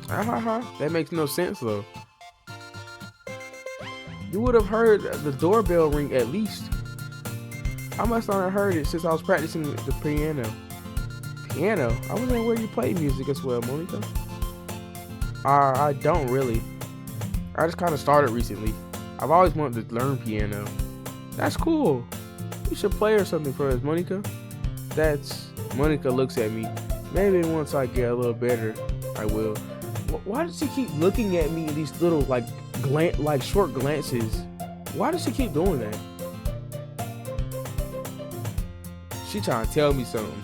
That makes no sense though. You would have heard the doorbell ring at least. I must not have heard it since I was practicing the piano. Piano? I wasn't aware you play music as well, Monica. I don't really. I just kind of started recently. I've always wanted to learn piano. That's cool. You should play or something for us, Monica. Monica looks at me. Maybe once I get a little better, I will. Why does she keep looking at me in these little like short glances? Why does she keep doing that? She trying to tell me something.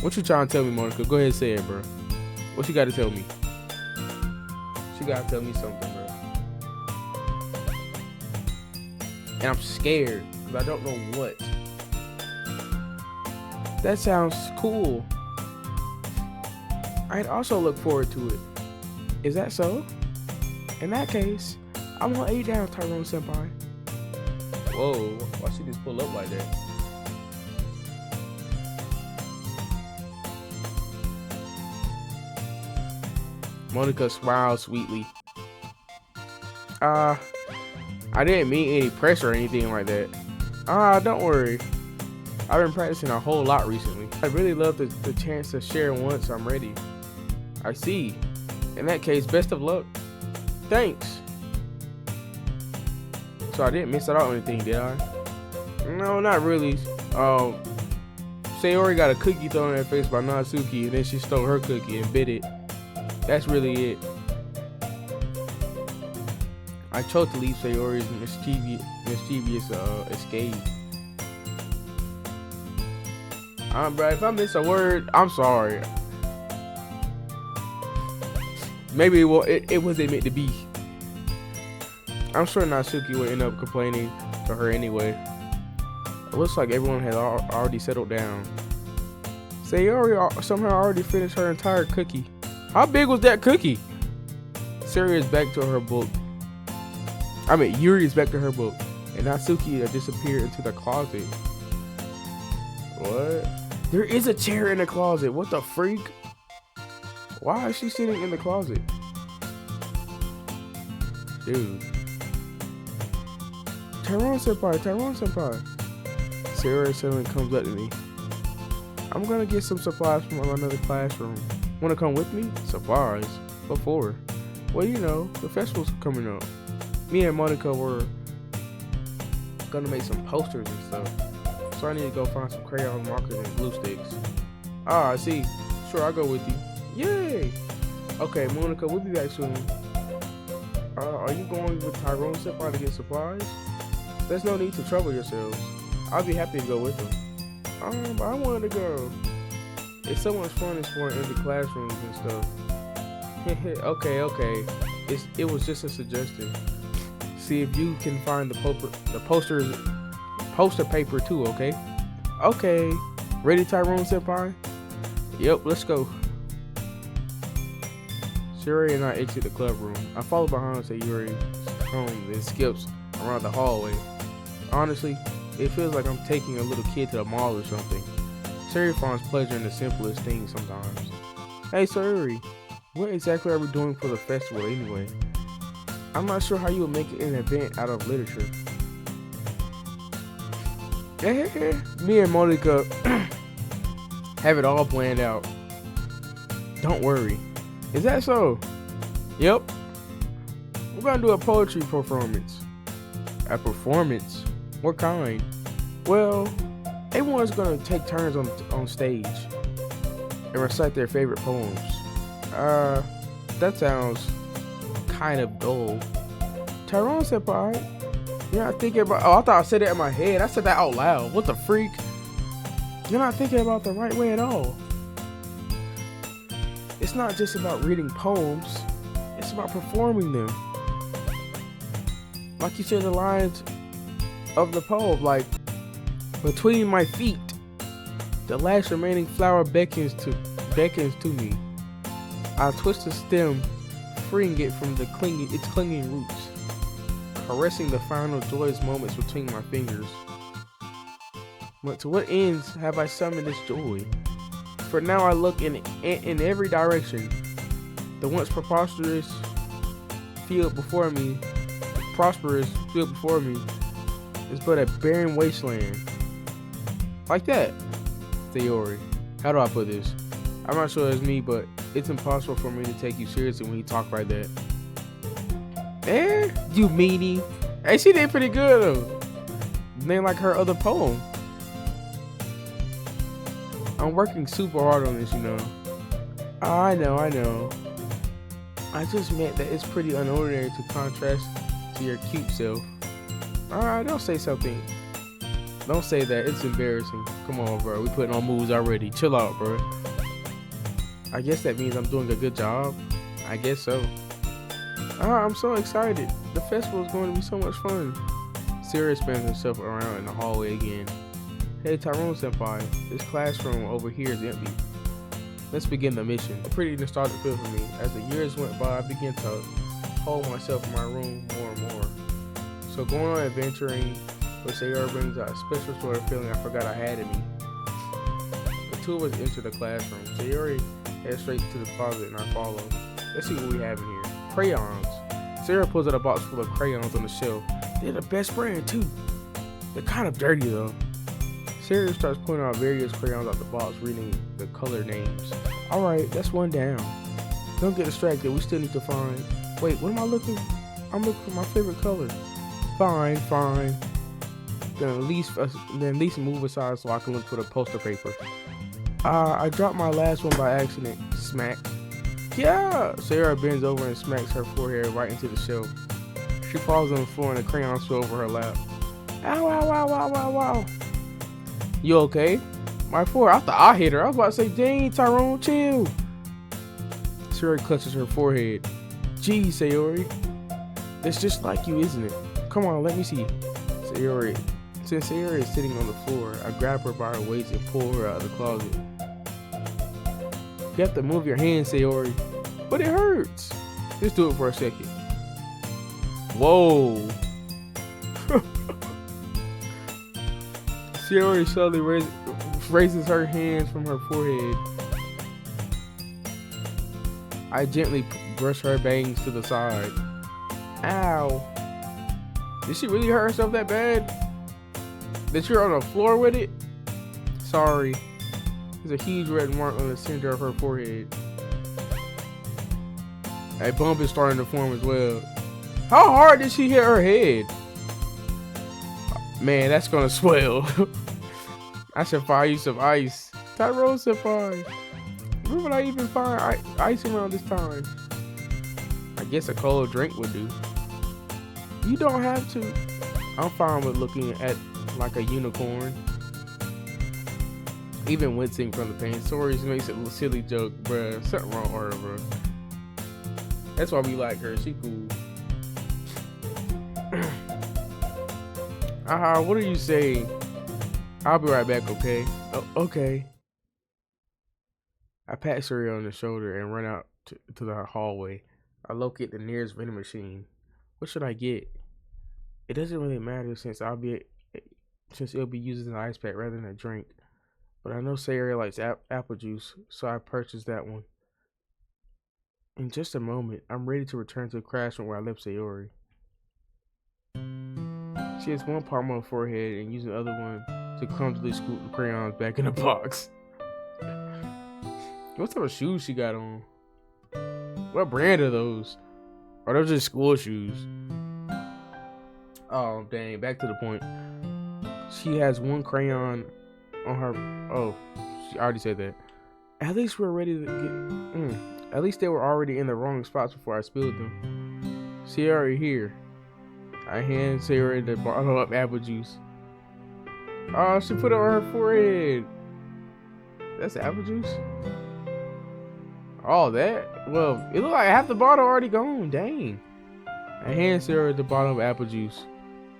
What you trying to tell me, Monica? Go ahead and say it, bro. What you got to tell me? She got to tell me something, bro. And I'm scared because I don't know what. That sounds cool. I'd also look forward to it. Is that so? In that case, I'm gonna lay down, Tyrone Senpai. Whoa, why she just pull up like that? Monica smiles sweetly. I didn't mean any pressure or anything like that. Don't worry. I've been practicing a whole lot recently. I'd really love the chance to share once I'm ready. I see. In that case, best of luck. Thanks. So I didn't miss out on anything, did I? No, not really. Sayori got a cookie thrown in her face by Natsuki, and then she stole her cookie and bit it. That's really it. I chose to leave Sayori's mischievous escape. Bro, if I miss a word, I'm sorry. Maybe it wasn't meant to be. I'm sure Natsuki would end up complaining to her anyway. It looks like everyone had already settled down. Sayori somehow already finished her entire cookie. How big was that cookie? Yuri is back to her book. And Natsuki disappeared into the closet. What? There is a chair in the closet. What the freak? Why is she sitting in the closet? Dude. Tyrone Senpai. Sarah suddenly comes up to me. I'm gonna get some supplies from another classroom. Wanna come with me? Supplies? What for? Well, you know, the festival's coming up. Me and Monica were gonna make some posters and stuff. So I need to go find some crayons, markers, and glue sticks. Ah, I see. Sure, I'll go with you. Yay! Okay, Monica, we'll be back soon. Are you going with Tyrone Senpai to get supplies? There's no need to trouble yourselves. I'll be happy to go with them. But I wanted to go. It's so much fun exploring empty classrooms and stuff. Okay. It was just a suggestion. See if you can find the poster paper too, okay? Okay. Ready, Tyrone Senpai? Yep, let's go. Sayori and I exit the club room. I follow behind Sayori's home and skips around the hallway. Honestly, it feels like I'm taking a little kid to the mall or something. Sayori finds pleasure in the simplest things sometimes. Hey Sayori, what exactly are we doing for the festival anyway? I'm not sure how you would make an event out of literature. Me and Monica have it all planned out. Don't worry. Is that so? Yep. We're gonna do a poetry performance. A performance? What kind? Well, everyone's gonna take turns on stage and recite their favorite poems. That sounds kind of dull. Tyrone Senpai, you're not thinking about. Oh, I thought I said it in my head. I said that out loud. What the freak? You're not thinking about the right way at all. It's not just about reading poems. It's about performing them. Like you said, the lines of the poem, like, between my feet, the last remaining flower beckons to me. I twist the stem, freeing it from its clinging roots, caressing the final joyous moments between my fingers. But to what ends have I summoned this joy? For now I look in every direction. The once prosperous field before me is but a barren wasteland. Like that. Sayori. How do I put this? I'm not sure it's me, but it's impossible for me to take you seriously when you talk like that. You meanie. Hey, she did pretty good though. Name like her other poem. I'm working super hard on this, you know. I know. I just meant that it's pretty unordinary to contrast to your cute self. Alright, don't say something. Don't say that. It's embarrassing. Come on, bro. We putting on moves already. Chill out, bro. I guess that means I'm doing a good job. I guess so. I'm so excited. The festival is going to be so much fun. Sayori spins himself around in the hallway again. Hey, Tyrone Senpai. This classroom over here is empty. Let's begin the mission. A pretty nostalgic feel for me. As the years went by, I began to hold myself in my room more and more. So going on adventuring with Sayori brings out a special sort of feeling I forgot I had in me. The two of us enter the classroom. Sayori heads straight to the closet and I follow. Let's see what we have in here. Crayons. Sayori pulls out a box full of crayons on the shelf. They're the best brand too. They're kind of dirty though. Sayori starts pulling out various crayons out the box, reading the color names. Alright, that's one down. Don't get distracted, we still need to find... Wait, what am I looking? I'm looking for my favorite color. Fine. Then at least move aside so I can look for the poster paper. I dropped my last one by accident. Smack. Yeah! Sayori bends over and smacks her forehead right into the shelf. She falls on the floor and the crayons fall over her lap. Ow. You okay? My forehead. I thought I hit her. I was about to say, dang, Tyrone, chill. Sayori clutches her forehead. Gee, Sayori. It's just like you, isn't it? Come on, let me see. Since Sayori is sitting on the floor, I grab her by her waist and pull her out of the closet. You have to move your hands, Sayori. But it hurts. Just do it for a second. Whoa. Sayori slowly raises her hands from her forehead. I gently brush her bangs to the side. Ow. Did she really hurt herself that bad? That you're on the floor with it? Sorry. There's a huge red mark on the center of her forehead. A bump is starting to form as well. How hard did she hit her head? Man, that's gonna swell. I should find you some ice. Tyrone Senpai. Where would I even find ice around this time? I guess a cold drink would do. You don't have to. I'm fine with looking at like a unicorn. Even wincing from the pain. Sorry, makes it a silly joke, bruh. Something wrong with her, bruh. That's why we like her. She cool. What do you say? I'll be right back, okay? Oh, okay. I pat Suri on the shoulder and run out to the hallway. I locate the nearest vending machine. What should I get? It doesn't really matter since it'll be used as an ice pack rather than a drink. But I know Sayori likes apple juice, so I purchased that one. In just a moment, I'm ready to return to the classroom where I left Sayori. She has one palm on her forehead and using the other one to clumsily scoop the crayons back in the box. What type of shoes she got on? What brand are those? Are those just school shoes? Oh, dang. Back to the point. She has one crayon on her. Oh, she already said that. At least we're ready to get. At least they were already in the wrong spots before I spilled them. Sayori here. I hand Sayori the bottle of apple juice. Oh, she put it on her forehead. That's apple juice? All that? Well, it looked like half the bottle already gone. Dang. I hand Sarah the bottle of apple juice.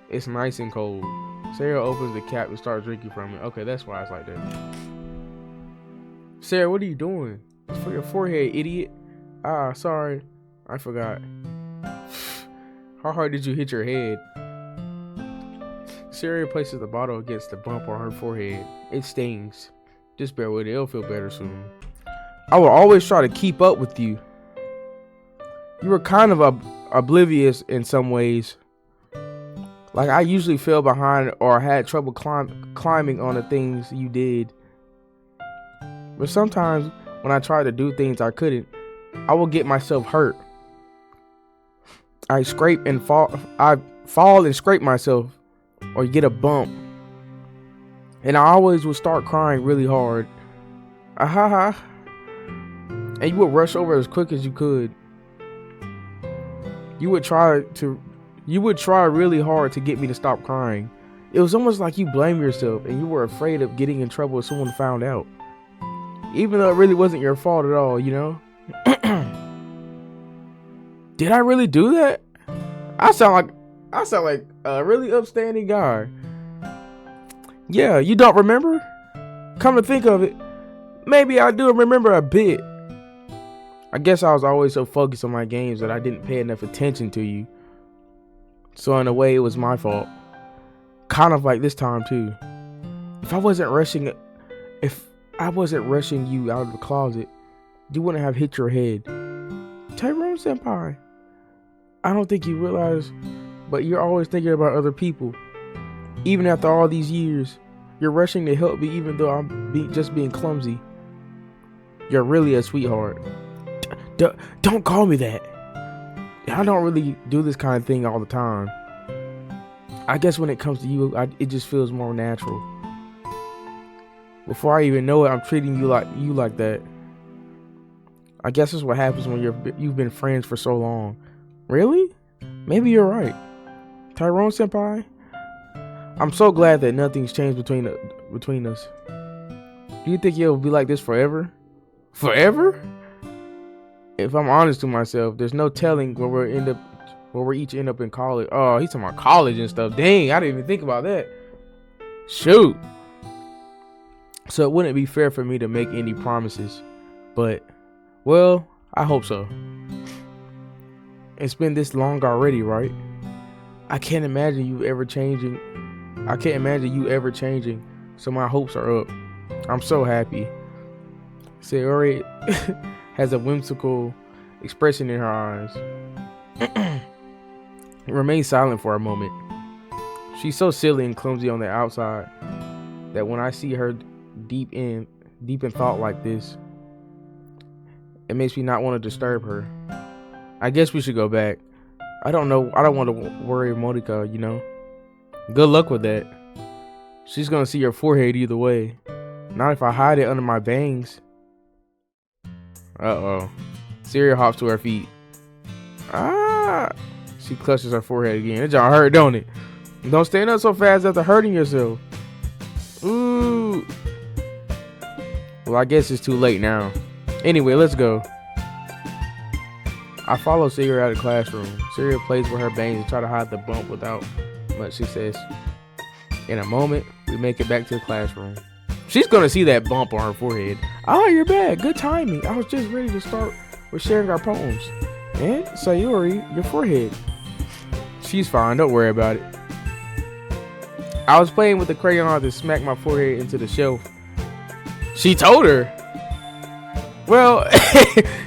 It's nice and cold. Sarah opens the cap and starts drinking from it. Okay, that's why it's like that. Sarah, what are you doing? It's for your forehead, idiot. Ah, sorry. I forgot. How hard did you hit your head? Sarah places the bottle against the bump on her forehead. It stings. Just bear with it. It'll feel better soon. I will always try to keep up with you. You were kind of oblivious in some ways. Like I usually fell behind or had trouble climbing on the things you did. But sometimes when I tried to do things I couldn't, I will get myself hurt. I fall and scrape myself or get a bump. And I always would start crying really hard. And you would rush over as quick as you could. You would try really hard to get me to stop crying. It was almost like you blame yourself and you were afraid of getting in trouble if someone found out. Even though it really wasn't your fault at all, you know? Did I really do that? I sound like a really upstanding guy. Yeah, you don't remember? Come to think of it, maybe I do remember a bit. I guess I was always so focused on my games that I didn't pay enough attention to you. So in a way, it was my fault. Kind of like this time too. If I wasn't rushing you out of the closet, you wouldn't have hit your head. Tyrone Senpai, I don't think you realize, but you're always thinking about other people. Even after all these years, you're rushing to help me even though I'm just being clumsy. You're really a sweetheart. Don't call me that. I don't really do this kind of thing all the time. I guess when it comes to you, it just feels more natural. Before I even know it, I'm treating you like that. I guess that's what happens when you've been friends for so long. Really? Maybe you're right. Tyrone Senpai, I'm so glad that nothing's changed between us. Do you think it'll be like this forever? Forever? If I'm honest to myself, there's no telling where we each end up in college. Oh, he's talking about college and stuff. Dang, I didn't even think about that. Shoot. So it wouldn't be fair for me to make any promises. But, well, I hope so. It's been this long already, right? I can't imagine you ever changing. So my hopes are up. I'm so happy. Sayori has a whimsical expression in her eyes. Remain silent for a moment. She's so silly and clumsy on the outside that when I see her deep in, deep in thought like this. It makes me not want to disturb her. I guess we should go back. I don't know. I don't want to worry Monica, you know. Good luck with that. She's gonna see your forehead either way. Not if I hide it under my bangs. Uh-oh. Syria hops to her feet. Ah! She clutches her forehead again. It just hurt, don't it? Don't stand up so fast after hurting yourself. Ooh. Well, I guess it's too late now. Anyway, let's go. I follow Syria out of the classroom. Syria plays with her bangs and try to hide the bump without much success. In a moment, we make it back to the classroom. She's gonna see that bump on her forehead. Oh, you're back. Good timing. I was just ready to start with sharing our poems. And Sayori, your forehead. She's fine. Don't worry about it. I was playing with the crayon to smack my forehead into the shelf. She told her. Well,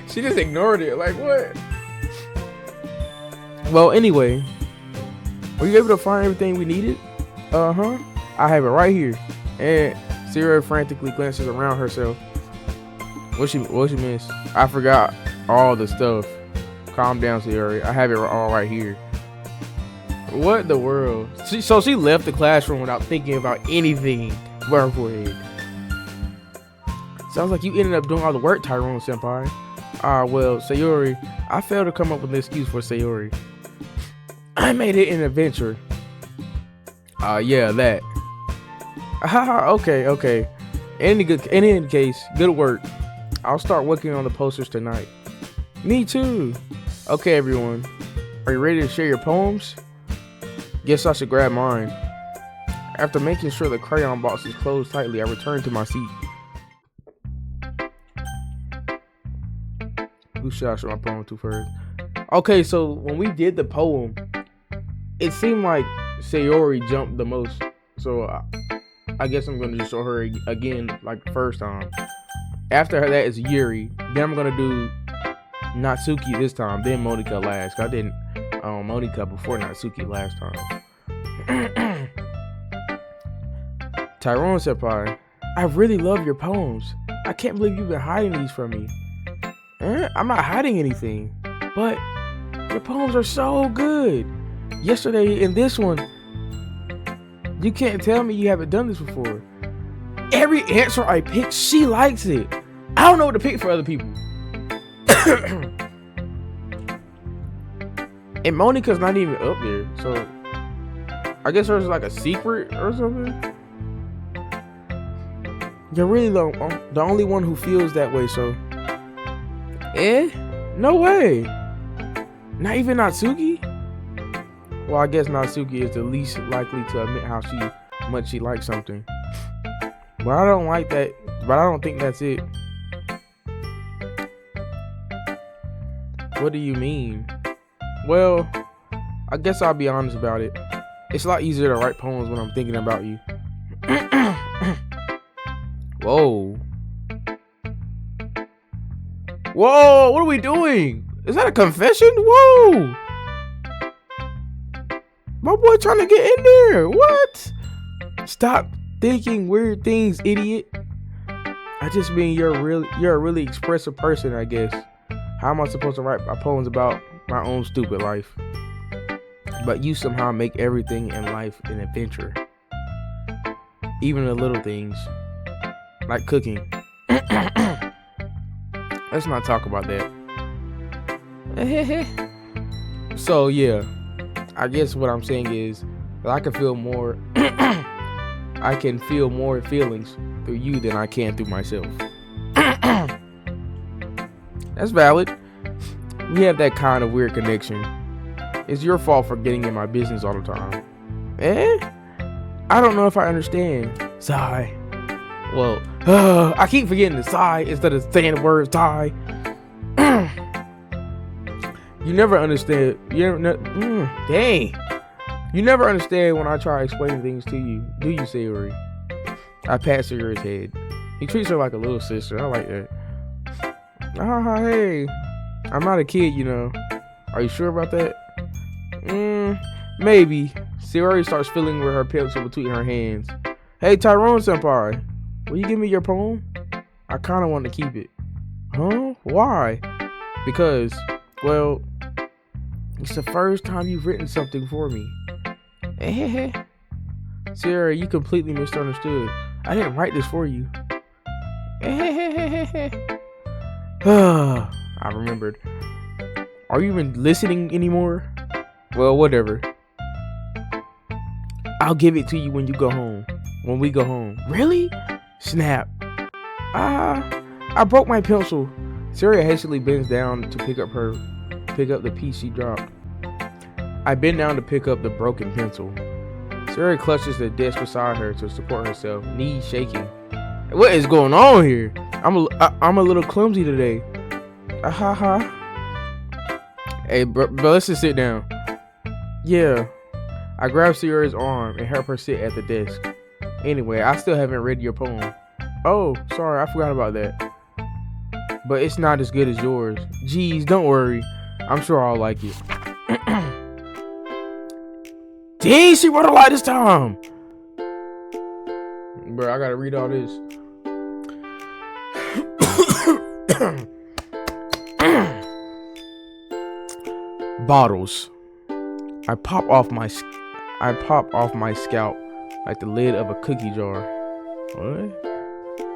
she just ignored it. Like, what? Well, anyway. Were you able to find everything we needed? Uh-huh. I have it right here. And Syria frantically glances around herself. What she miss? I forgot all the stuff. Calm down, Syria. I have it all right here. What in the world? So she left the classroom without thinking about anything but her forehead. Sounds like you ended up doing all the work, Tyrone Senpai. Well, Sayori, I failed to come up with an excuse for Sayori. I made it an adventure. Yeah, that. Okay. In any case, good work. I'll start working on the posters tonight. Me too. Okay, everyone. Are you ready to share your poems? Guess I should grab mine. After making sure the crayon box is closed tightly, I return to my seat. Who should I show my poem to first? Okay, so when we did the poem, it seemed like Sayori jumped the most. So I guess I'm going to just show her again like the first time. After her, that is Yuri. Then I'm going to do Natsuki this time. Then Monica last. I didn't Monica before Natsuki last time. Tyrone Senpai, I really love your poems. I can't believe you've been hiding these from me. I'm not hiding anything, but your poems are so good. Yesterday in this one, you can't tell me you haven't done this before. Every answer I pick, she likes it. I don't know what to pick for other people. And Monica's not even up there, so I guess there's like a secret or something. You're really the only one who feels that way, so. No way. Not even Natsuki? Well, I guess Natsuki is the least likely to admit how much she likes something. But I don't like that. But I don't think that's it. What do you mean? Well, I guess I'll be honest about it. It's a lot easier to write poems when I'm thinking about you. Whoa. Whoa, what are we doing? Is that a confession? Whoa. My boy trying to get in there. What? Stop thinking weird things, idiot. I just mean you're a really expressive person, I guess. How am I supposed to write my poems about my own stupid life? But you somehow make everything in life an adventure. Even the little things. Like cooking. Let's not talk about that. So yeah, I guess what I'm saying is that I can feel more I can feel more feelings through you than I can through myself. That's valid. We have that kind of weird connection. It's your fault for getting in my business all the time. I don't know if I understand. Sigh. Well, I keep forgetting to sigh instead of saying the word sigh. You never understand. Dang. You never understand when I try explaining things to you, do you, Sayori? I pat Sayori's head. He treats her like a little sister. I like that. Hey. I'm not a kid, you know. Are you sure about that? Maybe. Sayori starts fiddling with her pencil between her hands. Hey, Tyrone Senpai. Will you give me your poem? I kind of want to keep it. Huh? Why? Because, well, it's the first time you've written something for me. Sarah, you completely misunderstood. I didn't write this for you. I remembered. Are you even listening anymore? Well, whatever. I'll give it to you when you go home. When we go home. Really? Snap. I broke my pencil. Sarah hastily bends down to pick up the piece she dropped. I bend down to pick up the broken pencil. Sarah clutches the desk beside her to support herself, knees shaking. What is going on here? I'm a little clumsy today. Hey, bro, let's just sit down. Yeah. I grabbed Sierra's arm and helped her sit at the desk. Anyway, I still haven't read your poem. Oh, sorry, I forgot about that. But it's not as good as yours. Geez, don't worry. I'm sure I'll like it. Dang, she wrote a lot this time. Bro, I gotta read all this. Bottles. I pop off my scalp like the lid of a cookie jar. What?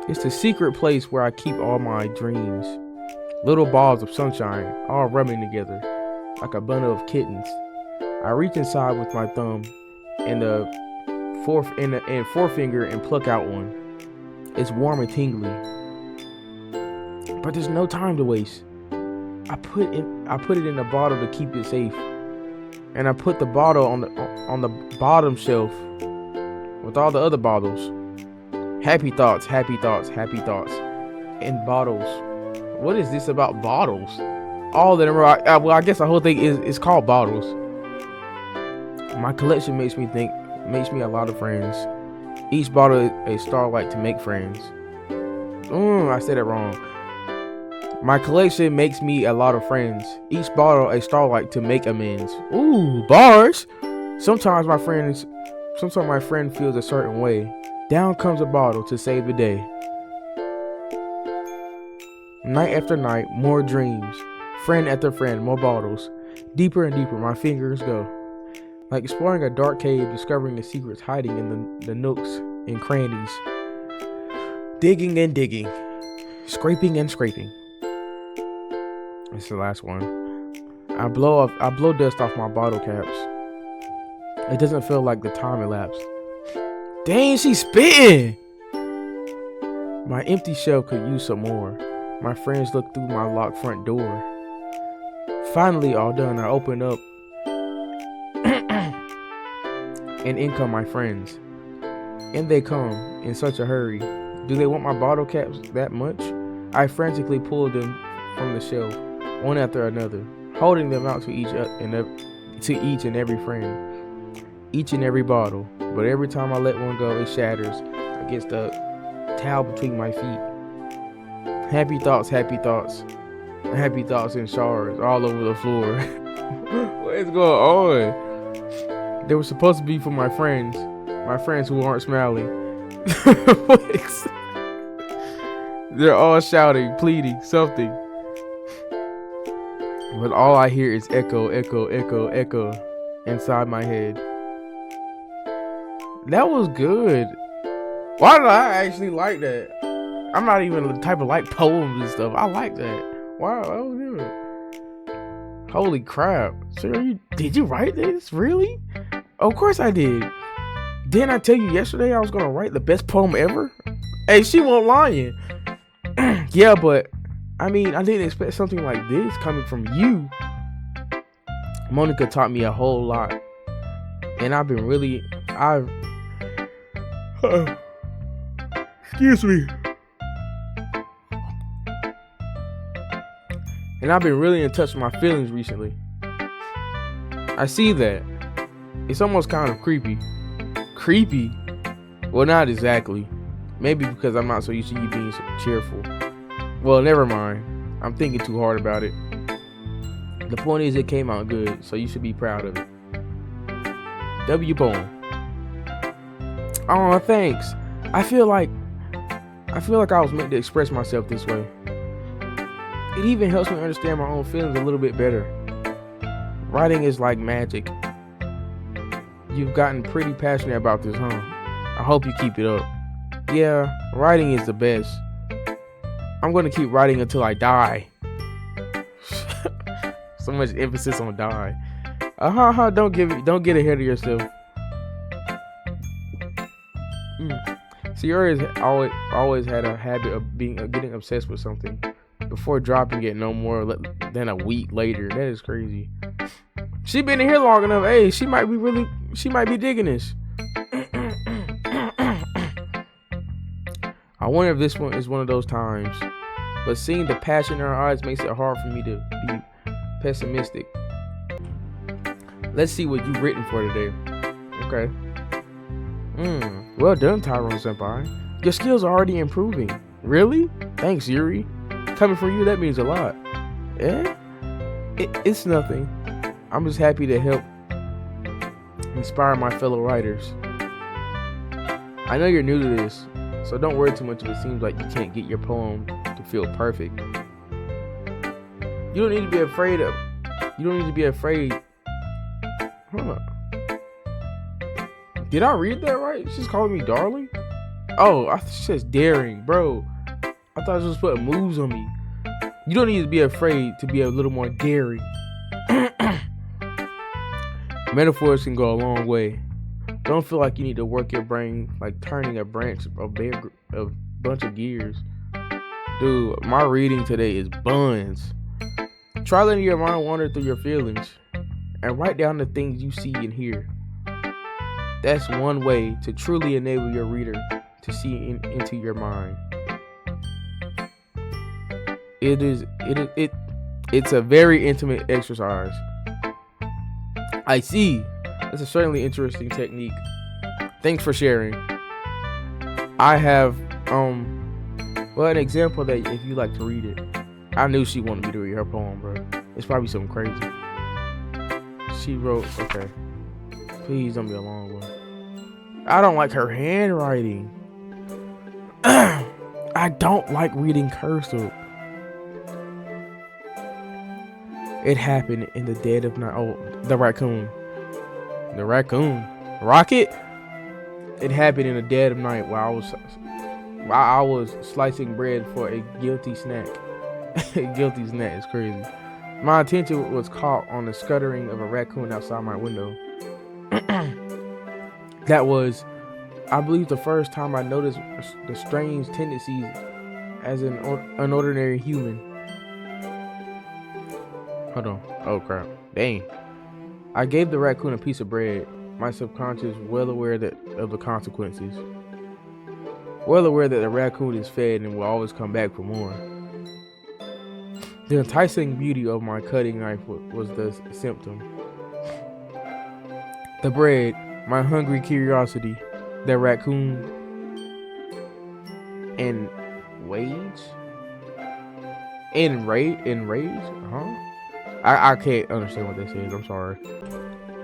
It's the secret place where I keep all my dreams. Little balls of sunshine, all rubbing together like a bundle of kittens. I reach inside with my thumb and forefinger and pluck out one. It's warm and tingly, but there's no time to waste. I put it in a bottle to keep it safe, and I put the bottle on the bottom shelf with all the other bottles. Happy thoughts, happy thoughts, happy thoughts, and bottles. What is this about bottles? All that well, I guess the whole thing is called bottles. My collection makes me a lot of friends. Each bottle is a starlight to make friends. I said it wrong. My collection makes me a lot of friends. Each bottle a starlight to make amends. Ooh, bars. Sometimes my friend feels a certain way. Down comes a bottle to save the day. Night after night, more dreams. Friend after friend, more bottles. Deeper and deeper my fingers go. Like exploring a dark cave, discovering the secrets hiding in the nooks and crannies. Digging and digging. Scraping and scraping. It's the last one. I blow dust off my bottle caps. It doesn't feel like the time elapsed. Dang, she's spitting! My empty shelf could use some more. My friends look through my locked front door. Finally, all done, I open up. And in come my friends. And they come in such a hurry. Do they want my bottle caps that much? I frantically pull them from the shelf, one after another, holding them out to each and every friend, each and every bottle. But every time I let one go, it shatters against the towel between my feet. Happy thoughts, happy thoughts, happy thoughts in shards all over the floor. What is going on? They were supposed to be for my friends who aren't smiling. They're all shouting, pleading, something. But all I hear is echo, echo, echo, echo inside my head. That was good. Why did I actually like that? I'm not even the type of like poems and stuff. I like that. Wow, that was good. Holy crap. Sir, did you write this? Really? Of course I did. Didn't I tell you yesterday I was going to write the best poem ever? Hey, she won't lying. Yeah, but I mean, I didn't expect something like this coming from you. Monica taught me a whole lot. And excuse me. And I've been really in touch with my feelings recently. I see that. It's almost kind of creepy. Creepy? Well, not exactly. Maybe because I'm not so used to you being so cheerful. Well, never mind. I'm thinking too hard about it. The point is it came out good, so you should be proud of it. W poem. Oh, thanks. I feel like I feel like I was meant to express myself this way. It even helps me understand my own feelings a little bit better. Writing is like magic. You've gotten pretty passionate about this, huh? I hope you keep it up. Yeah, writing is the best. I'm gonna keep writing until I die. So much emphasis on die. Don't get ahead of yourself. Sierra has always had a habit of getting obsessed with something before dropping it no more than a week later. That is crazy. She been in here long enough. Hey, she might be digging this. I wonder if this one is one of those times. But seeing the passion in her eyes makes it hard for me to be pessimistic. Let's see what you've written for today. Okay. Well done, Tyrone Senpai. Your skills are already improving. Really? Thanks, Yuri. Coming from you, that means a lot. Eh? It's nothing. I'm just happy to help inspire my fellow writers. I know you're new to this, so don't worry too much if it seems like you can't get your poem to feel perfect. You don't need to be afraid. Huh. Did I read that right? She's calling me darling? Oh, I thought she says daring, bro. I thought she was putting moves on me. You don't need to be afraid to be a little more daring. Metaphors can go a long way. Don't feel like you need to work your brain like turning a bunch of gears. Dude, my reading today is buns. Try letting your mind wander through your feelings and write down the things you see and hear. That's one way to truly enable your reader to see into your mind. It's a very intimate exercise. I see. That's a certainly interesting technique. Thanks for sharing. I have an example that if you like to read it. I knew she wanted me to read her poem, bro. It's probably something crazy. She wrote, okay. Please don't be a long one. I don't like her handwriting. I don't like reading cursive. It happened in the dead of night. Oh, the raccoon. The raccoon. Rocket? It happened in the dead of night while I was slicing bread for a guilty snack. Guilty snack is crazy. My attention was caught on the scuttering of a raccoon outside my window. That was, I believe, the first time I noticed the strange tendencies as an ordinary human. Hold on. Oh crap. Dang. I gave the raccoon a piece of bread, my subconscious well aware of the consequences. Well aware that the raccoon is fed and will always come back for more. The enticing beauty of my cutting knife was the symptom. The bread, my hungry curiosity, the raccoon, and enrage? Huh? I can't understand what this is. I'm sorry.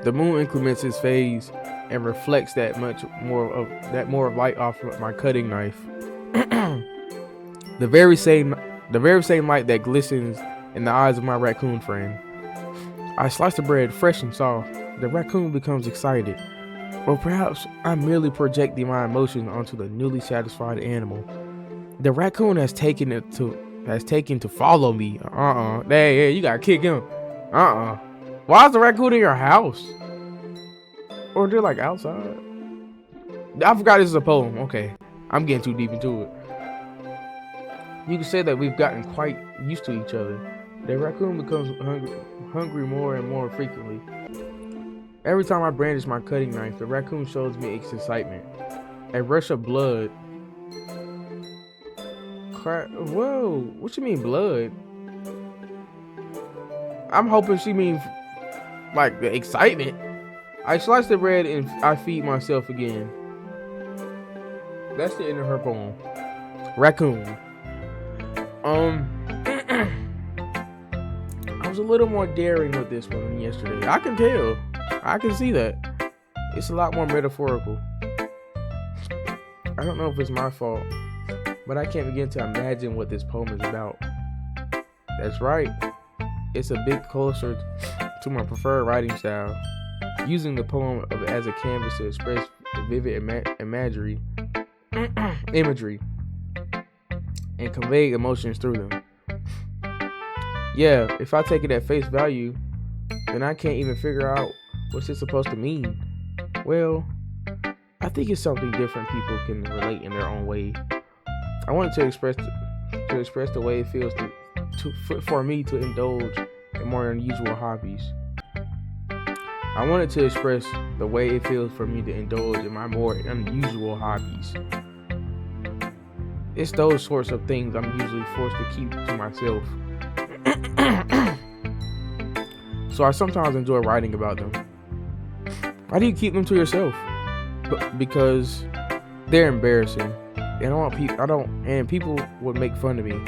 The moon increments its phase and reflects that more of light off of my cutting knife. The very same light that glistens in the eyes of my raccoon friend. I slice the bread fresh and soft. The raccoon becomes excited. Or perhaps I'm merely projecting my emotions onto the newly satisfied animal. The raccoon has taken to follow me. Hey, you gotta kick him. Why is the raccoon in your house? Or they're like outside? I forgot this is a poem. Okay, I'm getting too deep into it. You can say that we've gotten quite used to each other. The raccoon becomes hungry more and more frequently. Every time I brandish my cutting knife, the raccoon shows me its excitement. A rush of blood. Whoa, what you mean blood? I'm hoping she means like the excitement. I slice the bread and I feed myself again. That's the end of her poem. Raccoon. I was a little more daring with this one than yesterday. I can tell. I can see that. It's a lot more metaphorical. I don't know if it's my fault, but I can't begin to imagine what this poem is about. That's right. It's a bit closer to my preferred writing style, using the poem as a canvas to express vivid imagery, and convey emotions through them. Yeah, if I take it at face value, then I can't even figure out what's it supposed to mean. Well, I think it's something different people can relate in their own way. I wanted to express the way it feels for me to indulge in more unusual hobbies. I wanted to express the way it feels for me to indulge in my more unusual hobbies. It's those sorts of things I'm usually forced to keep to myself. So I sometimes enjoy writing about them. Why do you keep them to yourself? Because they're embarrassing. And people would make fun of me.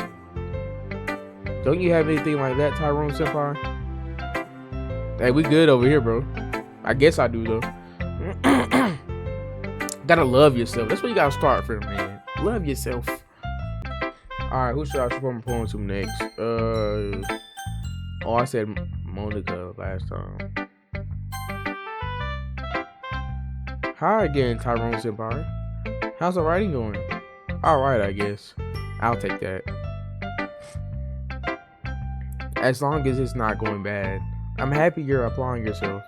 Don't you have anything like that, Tyrone Senpai? Hey, we good over here, bro. I guess I do, though. Gotta love yourself. That's where you gotta start from, man. Love yourself. Alright, who should I perform a poem to next? I said Monica last time. Hi again, Tyrone Senpai. How's the writing going? Alright, I guess. I'll take that. As long as it's not going bad. I'm happy you're applying yourself.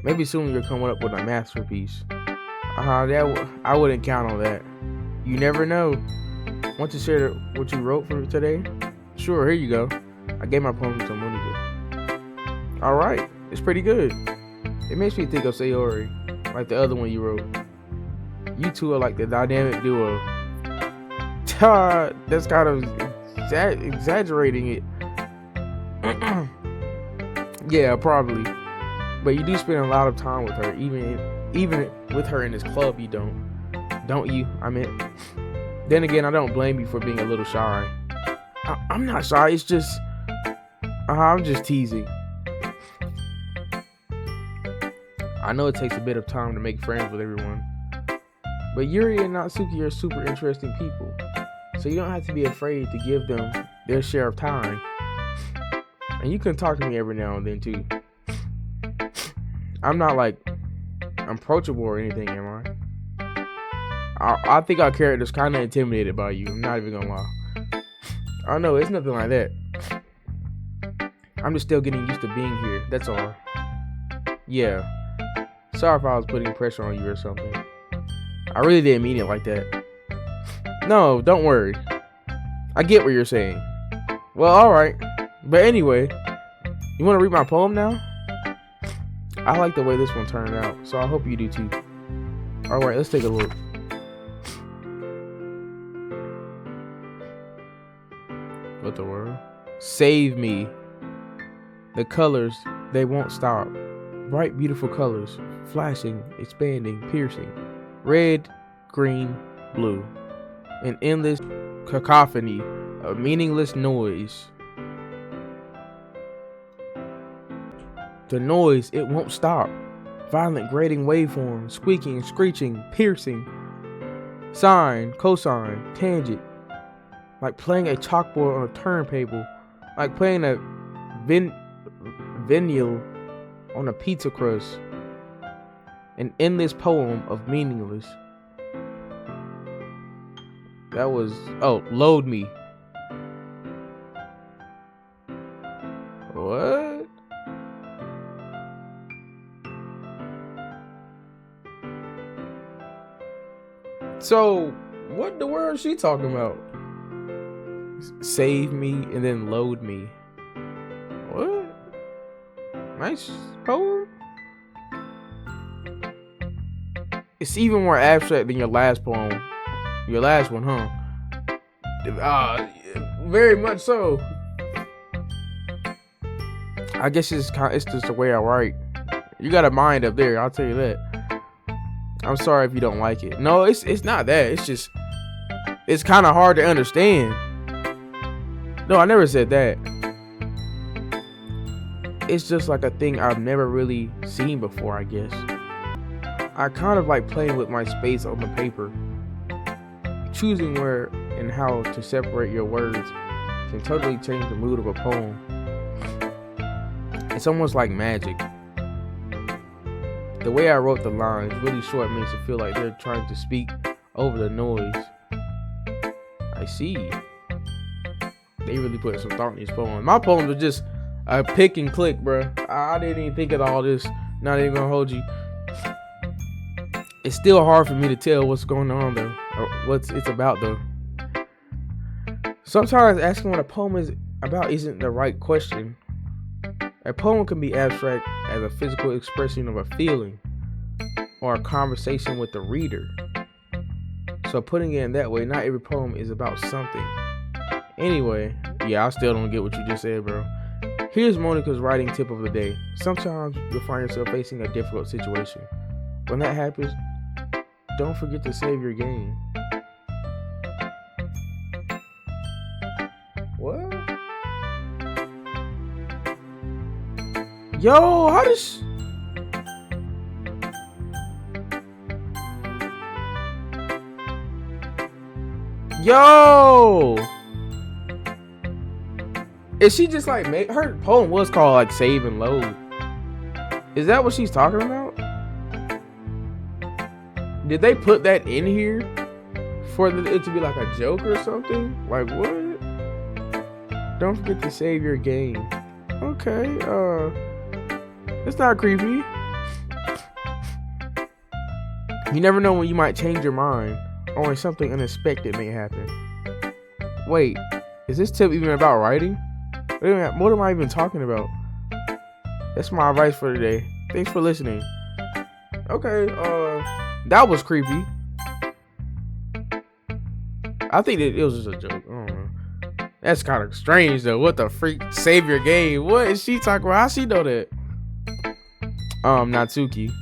Maybe soon you'll come up with a masterpiece. I wouldn't count on that. You never know. Want to share what you wrote for today? Sure, here you go. I gave my poem to Monica. Alright, it's pretty good. It makes me think of Sayori, like the other one you wrote. You two are like the dynamic duo. That's kind of exaggerating it. Yeah, probably. But you do spend a lot of time with her, even with her in this club. You don't you? I mean, then again, I don't blame you for being a little shy. I'm not shy. It's just I'm just teasing. I know it takes a bit of time to make friends with everyone, but Yuri and Natsuki are super interesting people, so you don't have to be afraid to give them their share of time. And you can talk to me every now and then too. I'm not like approachable or anything, am I? I think our character's kind of intimidated by you. I'm not even gonna lie. Oh no, it's nothing like that. I'm just still getting used to being here. That's all. Yeah. Sorry if I was putting pressure on you or something. I really didn't mean it like that. No, don't worry. I get what you're saying. Well, alright. But anyway, you want to read my poem now? I like the way this one turned out, so I hope you do too. Alright, let's take a look. What the world? Save me. The colors, they won't stop. Bright, beautiful colors, flashing, expanding, piercing. Red, green, blue. An endless cacophony of meaningless noise. The noise, it won't stop. Violent grating waveforms, squeaking, screeching, piercing. Sine, cosine, tangent. Like playing a chalkboard on a turntable. Like playing a vinyl on a pizza crust. An endless poem of meaningless. That was, load me. What? So, what the world is she talking about? Save me and then load me. What? Nice poem. It's even more abstract than your last poem. Your last one, huh? Very much so. I guess it's just the way I write. You got a mind up there, I'll tell you that. I'm sorry if you don't like it. No, it's not that. It's just it's kind of hard to understand. No, I never said that. It's just like a thing I've never really seen before, I guess. I kind of like playing with my space on the paper, choosing where and how to separate your words can totally change the mood of a poem. It's almost like magic. The way I wrote the lines, really short, makes it feel like they're trying to speak over the noise. I see. They really put some thought in these poems. My poems are just a pick and click, bro. I didn't even think of all this. Not even gonna hold you. It's still hard for me to tell what's going on though, or what it's about though. Sometimes asking what a poem is about isn't the right question. A poem can be abstract as a physical expression of a feeling or a conversation with the reader. So putting it in that way, not every poem is about something. Anyway, yeah, I still don't get what you just said, bro. Here's Monica's writing tip of the day. Sometimes you'll find yourself facing a difficult situation. When that happens, don't forget to save your game. What? Yo, how does... Yo! Is she just like... Her poem was called like Save and Load. Is that what she's talking about? Did they put that in here for it to be like a joke or something? Like what? Don't forget to save your game. Okay, it's not creepy. You never know when you might change your mind or when something unexpected may happen. Wait, is this tip even about writing? What am I even talking about? That's my advice for today. Thanks for listening. Okay, that was creepy. I think it was just a joke. I don't know. That's kind of strange though. What the freak? Save your game. What is she talking about? How she know that? Natsuki.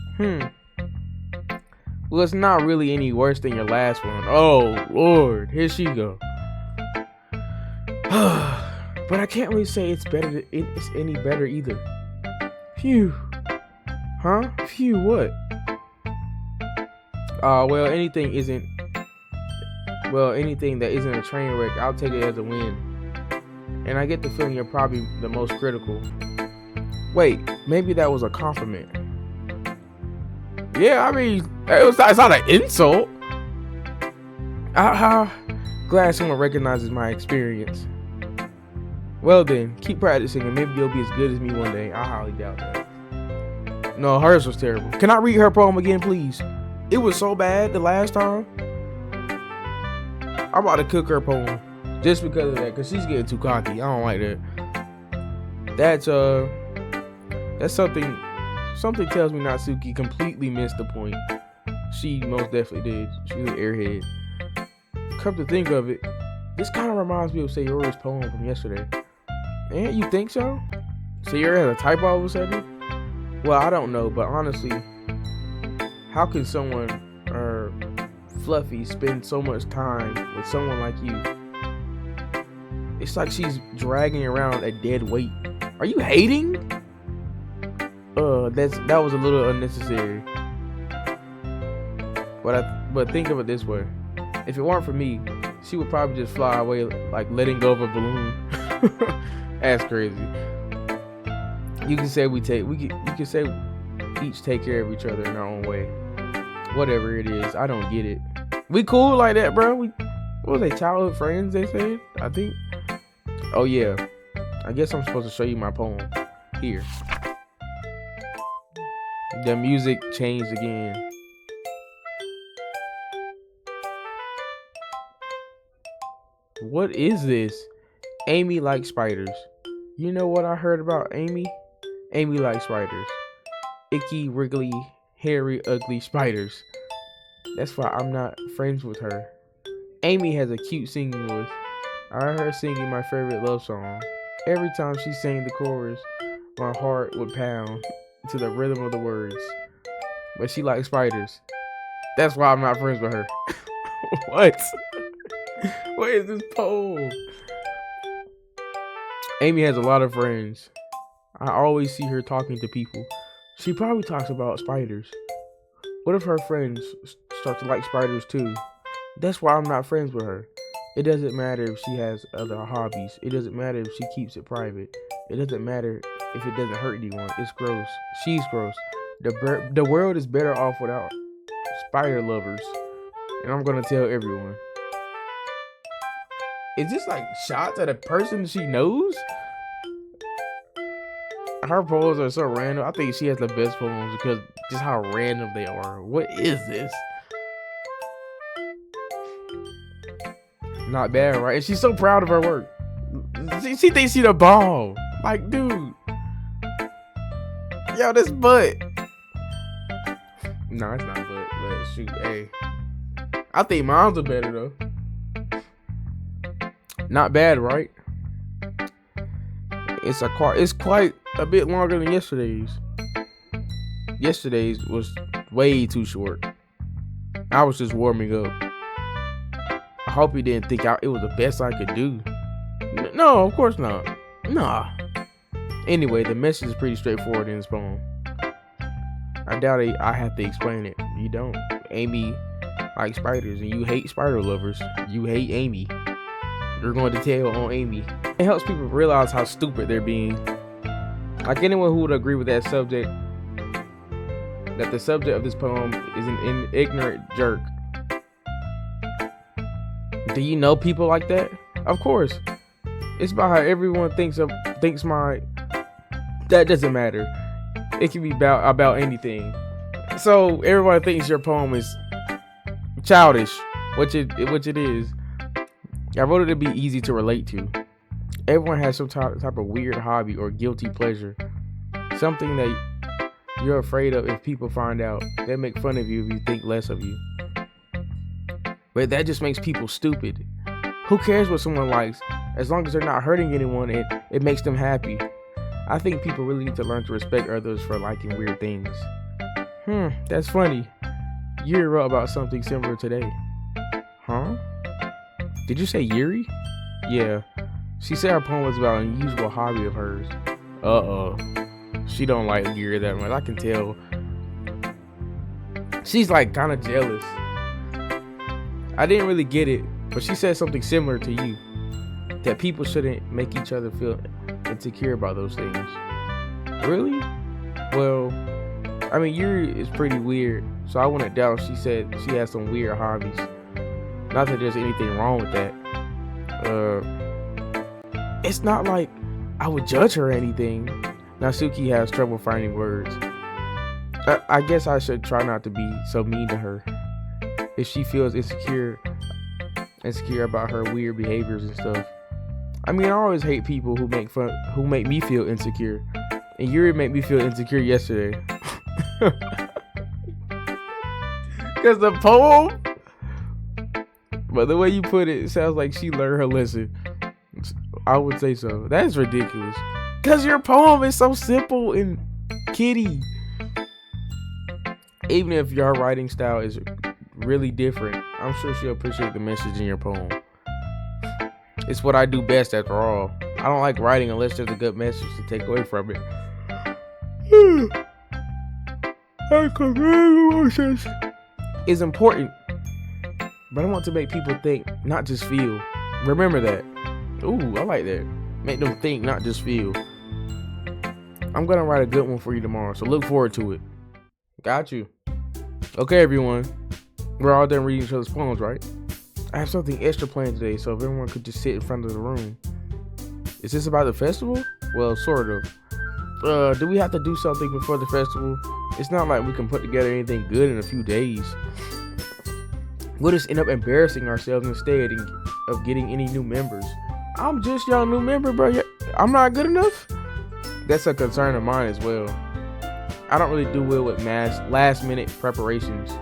Well, it's not really any worse than your last one. Oh Lord, here she go. But I can't really say it's better. It's any better either. Phew. Huh? Phew. What? Well, anything that isn't a train wreck, I'll take it as a win. And I get the feeling you're probably the most critical. Wait, maybe that was a compliment. Yeah, I mean, it's not an insult. I'm glad someone recognizes my experience. Well then, keep practicing and maybe you'll be as good as me one day. I highly doubt that. No, hers was terrible. Can I read her poem again, please? It was so bad the last time. I'm about to cook her poem just because of that, because she's getting too cocky. I don't like that. That's something. Something tells me Natsuki completely missed the point. She most definitely did. She's an airhead. Come to think of it, this kind of reminds me of Sayori's poem from yesterday. And you think so? Sayori has a typo all of a sudden? Well, I don't know, but honestly, how can someone Fluffy spend so much time with someone like you? It's like she's dragging around a dead weight. Are you hating? That was a little unnecessary. But think of it this way: if it weren't for me, she would probably just fly away, like letting go of a balloon. That's crazy. You can say we can say each take care of each other in our own way. Whatever it is, I don't get it. We cool like that, bro. What was they, childhood friends, they said? I think. Oh yeah. I guess I'm supposed to show you my poem. Here. The music changed again. What is this? Amy likes spiders. You know what I heard about Amy? Amy likes spiders. Icky, wriggly, hairy, ugly spiders. That's why I'm not friends with her. Amy has a cute singing voice. I heard her singing my favorite love song. Every time she sang the chorus, my heart would pound to the rhythm of the words. But she likes spiders. That's why I'm not friends with her. What? What is this poem? Amy has a lot of friends. I always see her talking to people. She probably talks about spiders. What if her friends start to like spiders too? That's why I'm not friends with her. It doesn't matter if she has other hobbies. It doesn't matter if she keeps it private. It doesn't matter if it doesn't hurt anyone. It's gross. She's gross. The world is better off without spider lovers. And I'm gonna tell everyone. Is this like shots at a person she knows? Her poems are so random. I think she has the best poems because just how random they are. What is this? Not bad, right? And she's so proud of her work. She thinks she's the bomb. Like, dude. Yo, this butt. No, it's not butt. But shoot, hey. I think mine's are better though. Not bad, right? It's quite a bit longer than yesterday's. Yesterday's was way too short. I was just warming up. I hope you didn't think it was the best I could do. No, of course not. Nah. Anyway, the message is pretty straightforward in this poem. I doubt I have to explain it. You don't. Amy likes spiders, and you hate spider lovers. You hate Amy. You're going to tell on Amy. It helps people realize how stupid they're being. Like anyone who would agree with that subject, that the subject of this poem is an ignorant jerk. Do you know people like that? Of course. It's about how everyone thinks my. That doesn't matter. It can be about anything. So everyone thinks your poem is childish, which it is. I wrote it to be easy to relate to. Everyone has some type of weird hobby or guilty pleasure. Something that you're afraid of if people find out. They make fun of you if you think less of you. But that just makes people stupid. Who cares what someone likes? As long as they're not hurting anyone, it makes them happy. I think people really need to learn to respect others for liking weird things. That's funny. You wrote about something similar today. Huh? Did you say Yuri? Yeah. She said her poem was about an unusual hobby of hers. She don't like Yuri that much. I can tell. She's like kind of jealous. I didn't really get it, but she said something similar to you. That people shouldn't make each other feel insecure about those things. Really? Well, I mean, Yuri is pretty weird, so I wouldn't doubt she said she has some weird hobbies. Not that there's anything wrong with that. It's not like I would judge her or anything. Natsuki has trouble finding words. I guess I should try not to be so mean to her. If she feels insecure about her weird behaviors and stuff. I mean, I always hate people who make me feel insecure. And Yuri made me feel insecure yesterday. Because the poem, but the way you put it, it sounds like she learned her lesson. I would say so. That's ridiculous. Because your poem is so simple and kiddie. Even if your writing style is really different, I'm sure she'll appreciate the message in your poem. It's what I do best after all. I don't like writing unless there's a good message to take away from it. It's important, but I want to make people think, not just feel. Remember that. Ooh, I like that. Make them think, not just feel. I'm gonna write a good one for you tomorrow, so look forward to it. Got you. Okay, everyone. We're all done reading each other's poems, right? I have something extra planned today, so if everyone could just sit in front of the room. Is this about the festival? Well, sort of. Do we have to do something before the festival? It's not like we can put together anything good in a few days. We'll just end up embarrassing ourselves instead of getting any new members. I'm just your new member, bro. I'm not good enough? That's a concern of mine as well. I don't really do well with last minute preparations.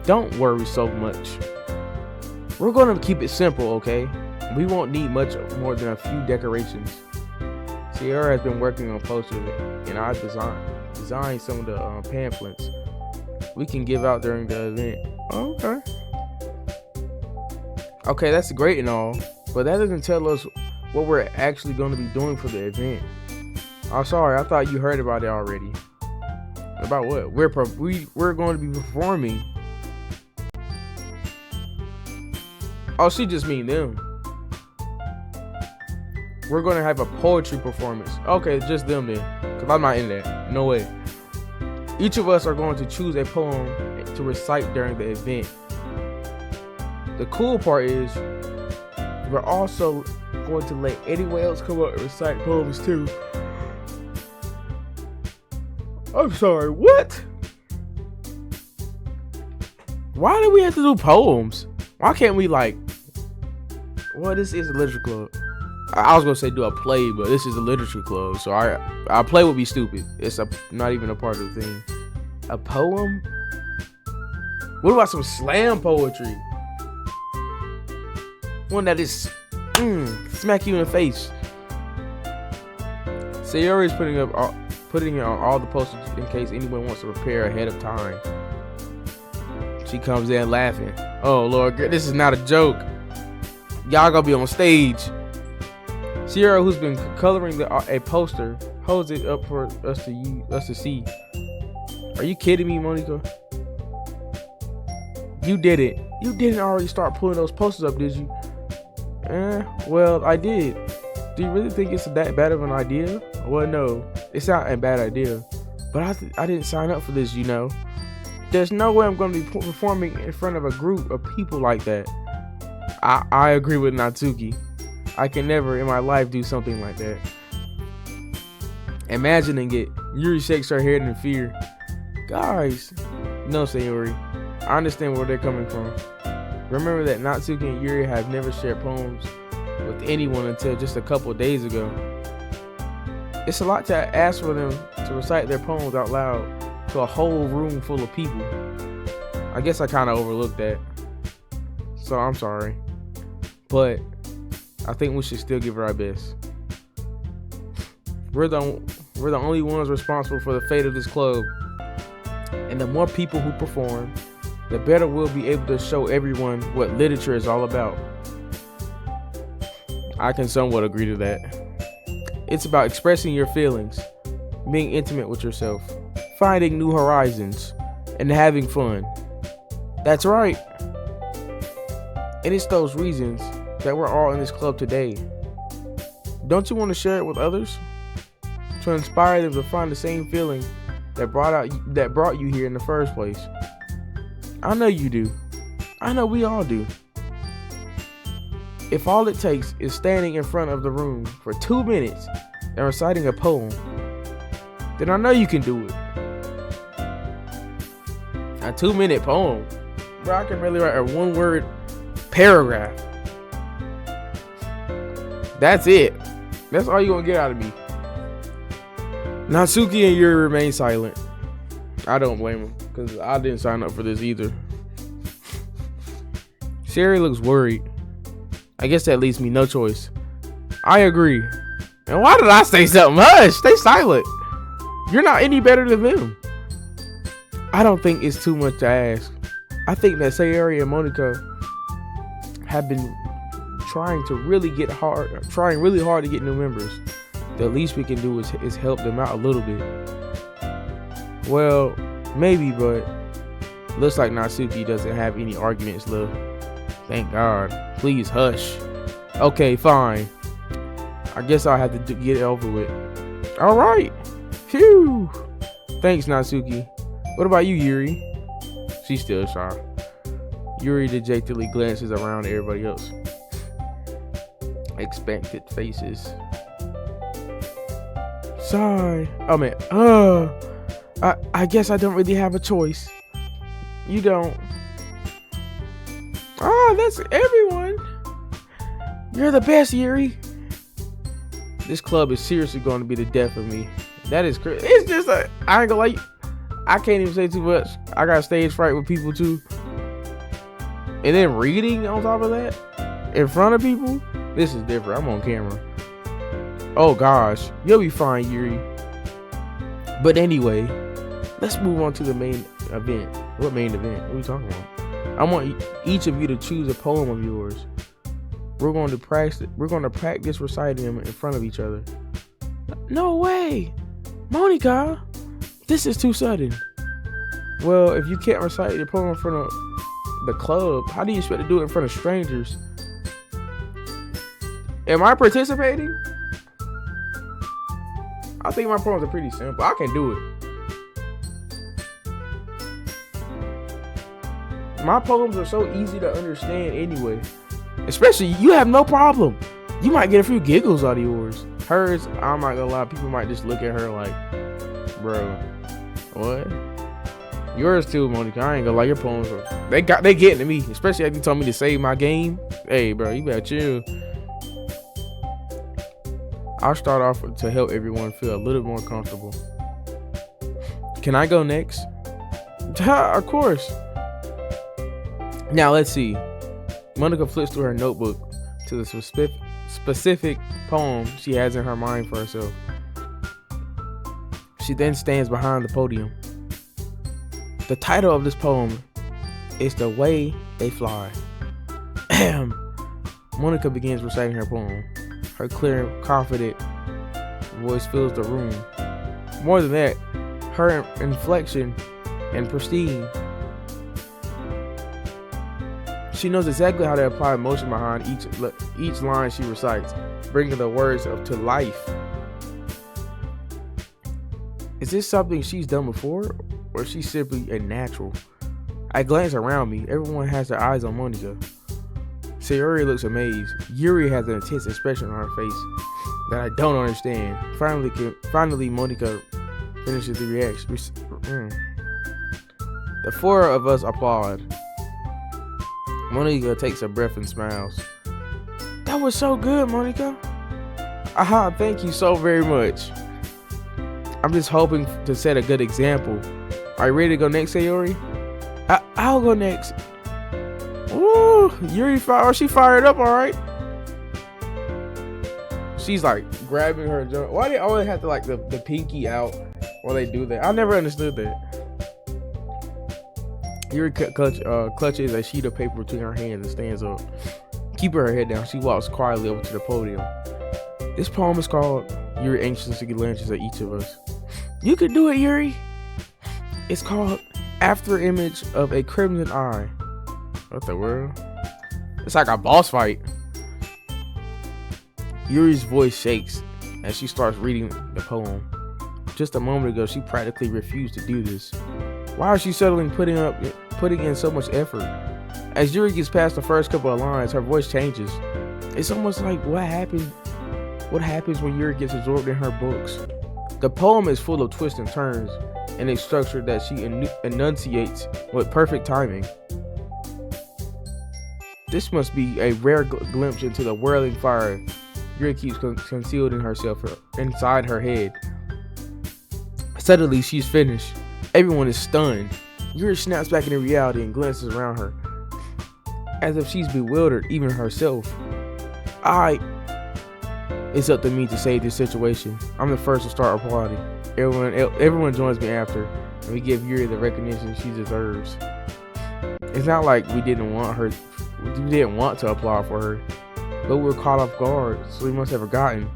Don't worry so much. We're going to keep it simple, okay? We won't need much more than a few decorations. Sierra has been working on posters, and I designed some of the pamphlets we can give out during the event. Okay. Okay, that's great and all, but that doesn't tell us what we're actually going to be doing for the event. I'm sorry, I thought you heard about it already. About what? We're going to be performing. Oh, she just mean them. We're gonna have a poetry performance. Okay, just them then. Cause I'm not in that. No way. Each of us are going to choose a poem to recite during the event. The cool part is we're also going to let anyone else come up and recite poems too. I'm sorry, what? Why do we have to do poems? Why can't we well, this is a literature club. I was gonna say do a play, but this is a literature club, so our play would be stupid. It's not even a part of the thing. A poem? What about some slam poetry? One that is smack you in the face. Sayori is putting it on all the posters in case anyone wants to prepare ahead of time. She comes in laughing. Oh Lord, this is not a joke. Y'all gonna be on stage. Sierra, who's been coloring a poster, holds it up for us to see. Are you kidding me, Monica? You didn't already start pulling those posters up, did you? Well, I did. Do you really think it's that bad of an idea? Well, no, it's not a bad idea. But I didn't sign up for this, you know. There's no way I'm going to be performing in front of a group of people like that. I agree with Natsuki. I can never in my life do something like that. Imagining it, Yuri shakes her head in fear. Guys, no, Sayori. I understand where they're coming from. Remember that Natsuki and Yuri have never shared poems with anyone until just a couple days ago. It's a lot to ask for them to recite their poems out loud to a whole room full of people. I guess I kind of overlooked that. So I'm sorry. But I think we should still give her our best. We're the only ones responsible for the fate of this club. And the more people who perform, the better we'll be able to show everyone what literature is all about. I can somewhat agree to that. It's about expressing your feelings, being intimate with yourself, finding new horizons, and having fun. That's right. And it's those reasons that we're all in this club today. Don't you want to share it with others? To inspire them to find the same feeling that brought you here in the first place. I know you do. I know we all do. If all it takes is standing in front of the room for 2 minutes and reciting a poem, then I know you can do it. A 2-minute poem. Bro, I can really write a 1-word paragraph. That's it. That's all you're gonna get out of me. Natsuki and Yuri remain silent. I don't blame them, because I didn't sign up for this either. Sherry looks worried. I guess that leaves me no choice. I agree. And why did I say something? Hush, stay silent. You're not any better than them. I don't think it's too much to ask. I think that Sayori and Monica have been trying really hard to get new members. The least we can do is help them out a little bit. Well, maybe, but looks like Natsuki doesn't have any arguments left. Thank God. Please hush. Okay, fine. I guess I'll have to get it over with. All right. Phew. Thanks, Natsuki. What about you, Yuri? She's still shy. Yuri dejectedly glances around at everybody else. Expected faces. Sorry. Oh man. I guess I don't really have a choice. You don't. Oh, that's everyone. You're the best, Yuri. This club is seriously going to be the death of me. That is crazy. It's just I ain't gonna like. I can't even say too much. I got stage fright with people too. And then reading on top of that in front of people. This is different. I'm on camera. Oh gosh, you'll be fine, Yuri. But anyway, let's move on to the main event. What main event? What are we talking about? I want each of you to choose a poem of yours. We're going to practice reciting them in front of each other. No way, Monica. This is too sudden. Well, if you can't recite your poem in front of the club. How do you expect to do it in front of strangers? Am I participating? I think my poems are pretty simple. I can do it. My poems are so easy to understand anyway. Especially, you have no problem. You might get a few giggles out of yours. Hers, I'm not gonna lie, people might just look at her like, bro, what? Yours too, Monica. I ain't gonna lie, your poems are, they getting to me. Especially after you told me to save my game. Hey, bro, you better chill. I'll start off to help everyone feel a little more comfortable. Can I go next? Of course. Now let's see. Monica flips through her notebook to the specific poem she has in her mind for herself. She then stands behind the podium. The title of this poem is The Way They Fly. Monica begins reciting her poem. Her clear and confident voice fills the room. More than that, her inflection and pristine. She knows exactly how to apply emotion behind each line she recites, bringing the words up to life. Is this something she's done before, or is she simply a natural? I glance around me. Everyone has their eyes on Monica. Sayori looks amazed. Yuri has an intense expression on her face that I don't understand. Finally, Monica finishes the reaction. The four of us applaud. Monica takes a breath and smiles. That was so good, Monica. Aha, thank you so very much. I'm just hoping to set a good example. Are you ready to go next, Sayori? I'll go next. Ooh, Yuri she fired up, all right. She's like grabbing her joint. Why do they always have to like the pinky out while they do that? I never understood that. Yuri clutches a sheet of paper between her hands and stands up. Keeping her head down, she walks quietly over to the podium. This poem is called Yuri anxiously glances at each of us. You can do it, Yuri. It's called After Image of a Crimson Eye. What the world? It's like a boss fight. Yuri's voice shakes as she starts reading the poem. Just a moment ago, she practically refused to do this. Why is she suddenly putting in so much effort? As Yuri gets past the first couple of lines, her voice changes. It's almost like what happens when Yuri gets absorbed in her books. The poem is full of twists and turns, and a structure that she enunciates with perfect timing. This must be a rare glimpse into the whirling fire Yuri keeps concealed in herself inside her head. Suddenly, she's finished. Everyone is stunned. Yuri snaps back into reality and glances around her, as if she's bewildered even herself. It's up to me to save this situation. I'm the first to start applauding. Everyone joins me after, and we give Yuri the recognition she deserves. It's not like we didn't want to applaud for her, but we were caught off guard, so we must have forgotten.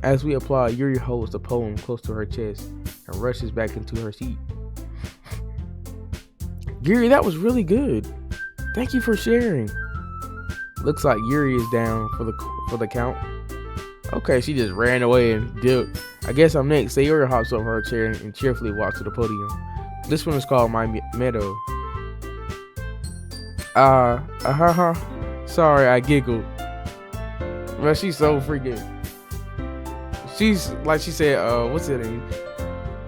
As we applaud, Yuri holds the poem close to her chest and rushes back into her seat. Yuri, that was really good. Thank you for sharing. Looks like Yuri is down for the count. Okay, she just ran away and dipped. I guess I'm next. Sayori hops over her chair and cheerfully walks to the podium. This one is called My Meadow. Sorry, I giggled. Well, she's so freaking. She's like she said. What's her name?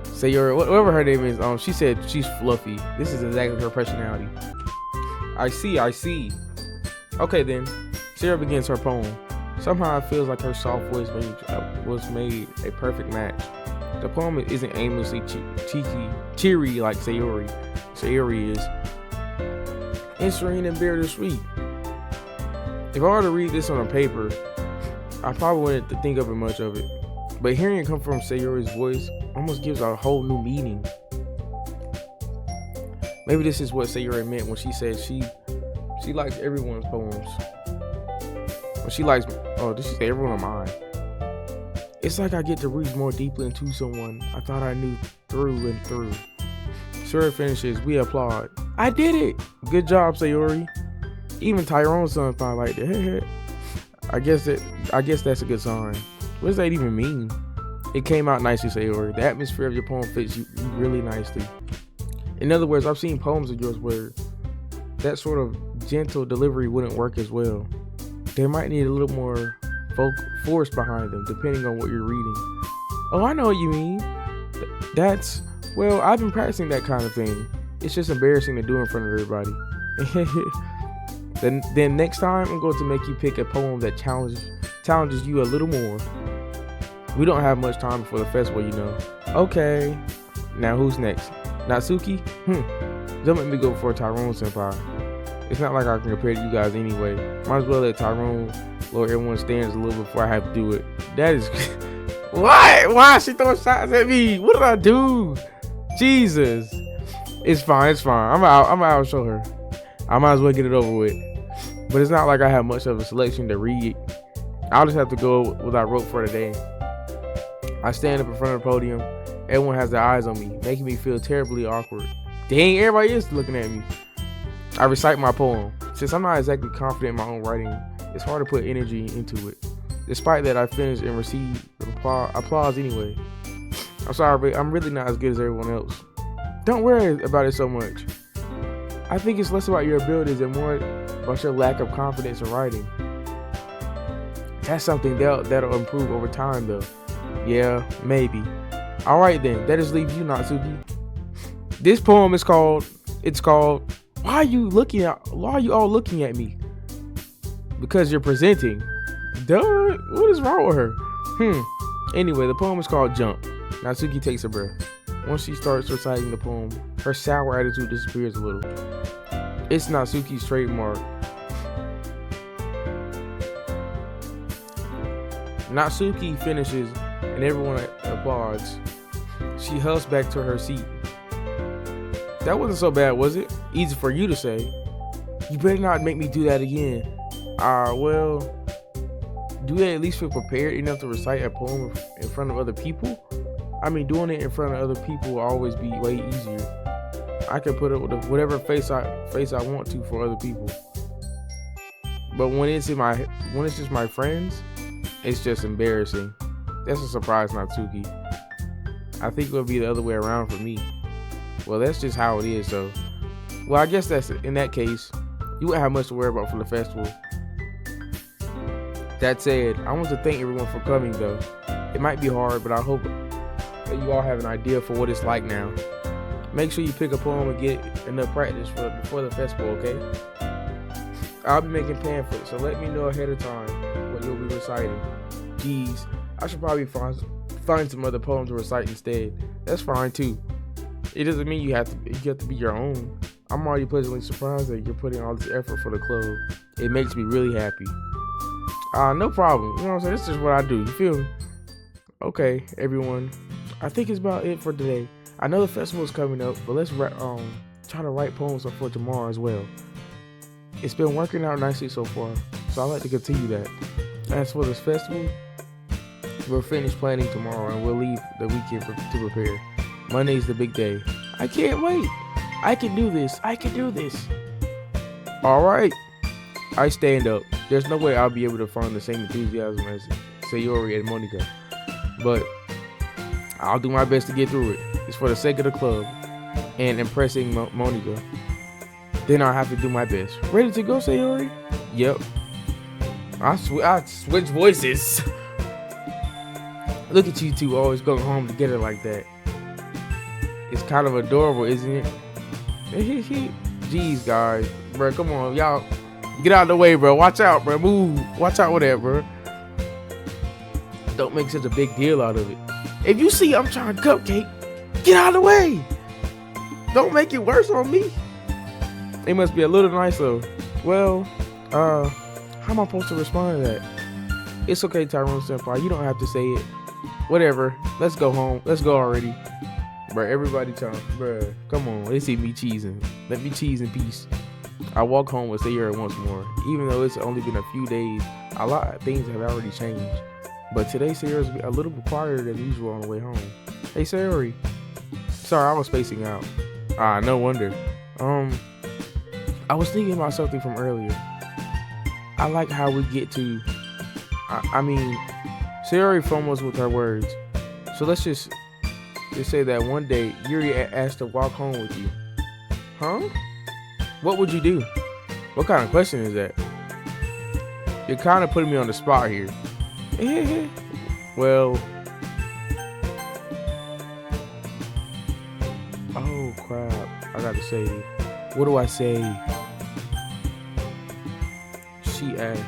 Sayori, whatever her name is. She said she's fluffy. This is exactly her personality. I see. Okay then. Sayori begins her poem. Somehow it feels like her soft voice was made a perfect match. The poem isn't aimlessly cheery like Sayori. Sayori is. It's serene and bittersweet. If I were to read this on a paper, I probably wouldn't think of it much of it. But hearing it come from Sayori's voice almost gives a whole new meaning. Maybe this is what Sayori meant when she said she likes everyone's poems. When she likes, this is everyone of mine. It's like I get to reach more deeply into someone I thought I knew through and through. Sayori finishes, we applaud. I did it. Good job, Sayori. Even Tyrone's son probably like that. I guess that's a good sign. What does that even mean? It came out nicely, Sayori. The atmosphere of your poem fits you really nicely. In other words, I've seen poems of yours where that sort of gentle delivery wouldn't work as well. They might need a little more force behind them, depending on what you're reading. Oh, I know what you mean. Well, I've been practicing that kind of thing. It's just embarrassing to do in front of everybody. Then next time, I'm going to make you pick a poem that challenges you a little more. We don't have much time before the festival, you know. Okay. Now who's next? Natsuki? Don't make me go for Tyrone Senpai. It's not like I can compare to you guys anyway. Might as well let Tyrone lower everyone's standards a little before I have to do it. That is... What? Why is she throwing shots at me? What did I do? Jesus. It's fine. I'm out show her. I might as well get it over with. But it's not like I have much of a selection to read. I'll just have to go with what I wrote for today. I stand up in front of the podium. Everyone has their eyes on me, making me feel terribly awkward. Dang, everybody is looking at me. I recite my poem. Since I'm not exactly confident in my own writing, it's hard to put energy into it. Despite that, I finish and receive applause anyway. I'm sorry, but I'm really not as good as everyone else. Don't worry about it so much. I think it's less about your abilities and more about your lack of confidence in writing. That's something that'll improve over time, though. Yeah, maybe. All right then, that just leaves you, Natsuki. This poem is called. Why are you all looking at me? Because you're presenting. Duh, what is wrong with her? Anyway, the poem is called Jump. Natsuki takes a breath. Once she starts reciting the poem, her sour attitude disappears a little. It's Natsuki's trademark. Natsuki finishes and everyone applauds. She hurries back to her seat. That wasn't so bad, was it? Easy for you to say. You better not make me do that again. Well, do they at least feel prepared enough to recite a poem in front of other people? I mean, doing it in front of other people will always be way easier. I can put it with whatever face I want to for other people. But when it's just my friends, it's just embarrassing. That's a surprise, Natsuki. I think it'll be the other way around for me. Well, that's just how it is, though. Well, I guess in that case, you won't have much to worry about for the festival. That said, I want to thank everyone for coming, though. It might be hard, but I hope that you all have an idea for what it's like now. Make sure you pick a poem and get enough practice before the festival, okay? I'll be making pamphlets, so let me know ahead of time what you'll be reciting. Geez, I should probably find some other poems to recite instead. That's fine too. It doesn't mean you have to be your own. I'm already pleasantly surprised that you're putting all this effort for the club. It makes me really happy. No problem. You know what I'm saying? This is what I do. You feel me? Okay, everyone. I think it's about it for today. I know the festival is coming up, but let's try to write poems for tomorrow as well. It's been working out nicely so far, so I'd like to continue that. As for this festival, we're finished planning tomorrow and we'll leave the weekend to prepare. Monday's the big day. I can't wait. I can do this. Alright. I stand up. There's no way I'll be able to find the same enthusiasm as Sayori and Monica. But I'll do my best to get through it. It's for the sake of the club and impressing Monica. Then I'll have to do my best. Ready to go, Sayori? Yep. I switch voices. Look at you two always going home together like that. It's kind of adorable, isn't it? Jeez, guys. Bro, come on. Y'all, get out of the way, bro. Watch out, bro. Move. Watch out with that, bro. Don't make such a big deal out of it. If you see I'm trying cupcake, get out of the way. Don't make it worse on me. It must be a little nice, though. Well, how am I supposed to respond to that? It's okay, Tyrone Senpai. You don't have to say it. Whatever. Let's go home. Let's go already. Bruh, everybody time. Bruh, come on. They see me cheesing. Let me cheese in peace. I walk home with Sayori once more. Even though it's only been a few days, a lot of things have already changed. But today, Sayori's a little bit quieter than usual on the way home. Hey, Sayori. Sorry, I was spacing out. No wonder. I was thinking about something from earlier. I like how we get to, I mean, Sayori fumbles with her words. So let's just say that one day Yuri asked to walk home with you. Huh? What would you do? What kind of question is that? You're kind of putting me on the spot here. Well, oh crap, I gotta say, what do I say? She asked.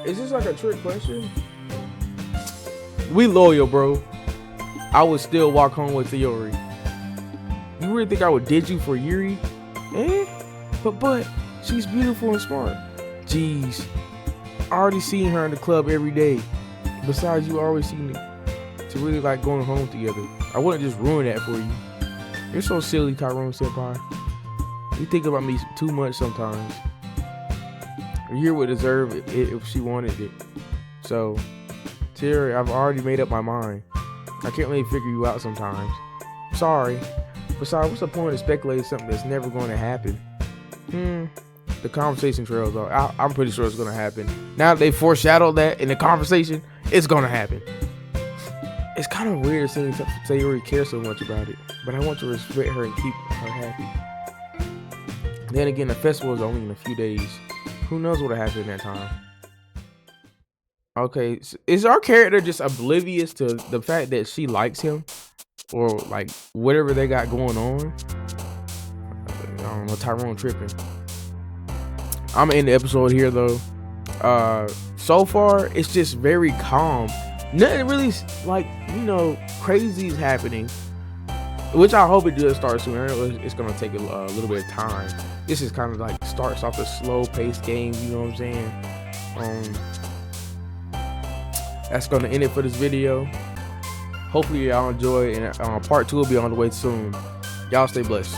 Is this like a trick question? We loyal, bro. I would still walk home with Yuri. You really think I would ditch you for Yuri? But she's beautiful and smart. Jeez, I already seen her in the club every day. Besides, you always seem to really like going home together. I wouldn't just ruin that for you. You're so silly, Tyrone Senpai. You think about me too much sometimes. Yuri would deserve it if she wanted it. So, Terry, I've already made up my mind. I can't really figure you out sometimes. Sorry. Besides, what's the point of speculating something that's never going to happen? The conversation trails off. I'm pretty sure it's going to happen. Now that they foreshadowed that in the conversation, it's going to happen. It's kind of weird seeing Sayori care so much about it, but I want to respect her and keep her happy. Then again, the festival is only in a few days. Who knows what'll happen in that time? Okay, so is our character just oblivious to the fact that she likes him? Or like whatever they got going on? I don't know, Tyrone tripping. I'm gonna end the episode here though. So far, it's just very calm. Nothing really like, crazy is happening. Which I hope it does start soon. I know it's gonna take a little bit of time. This is kind of like starts off a slow paced game, you know what I'm saying? That's gonna end it for this video. Hopefully y'all enjoy, and part 2 will be on the way soon. Y'all stay blessed.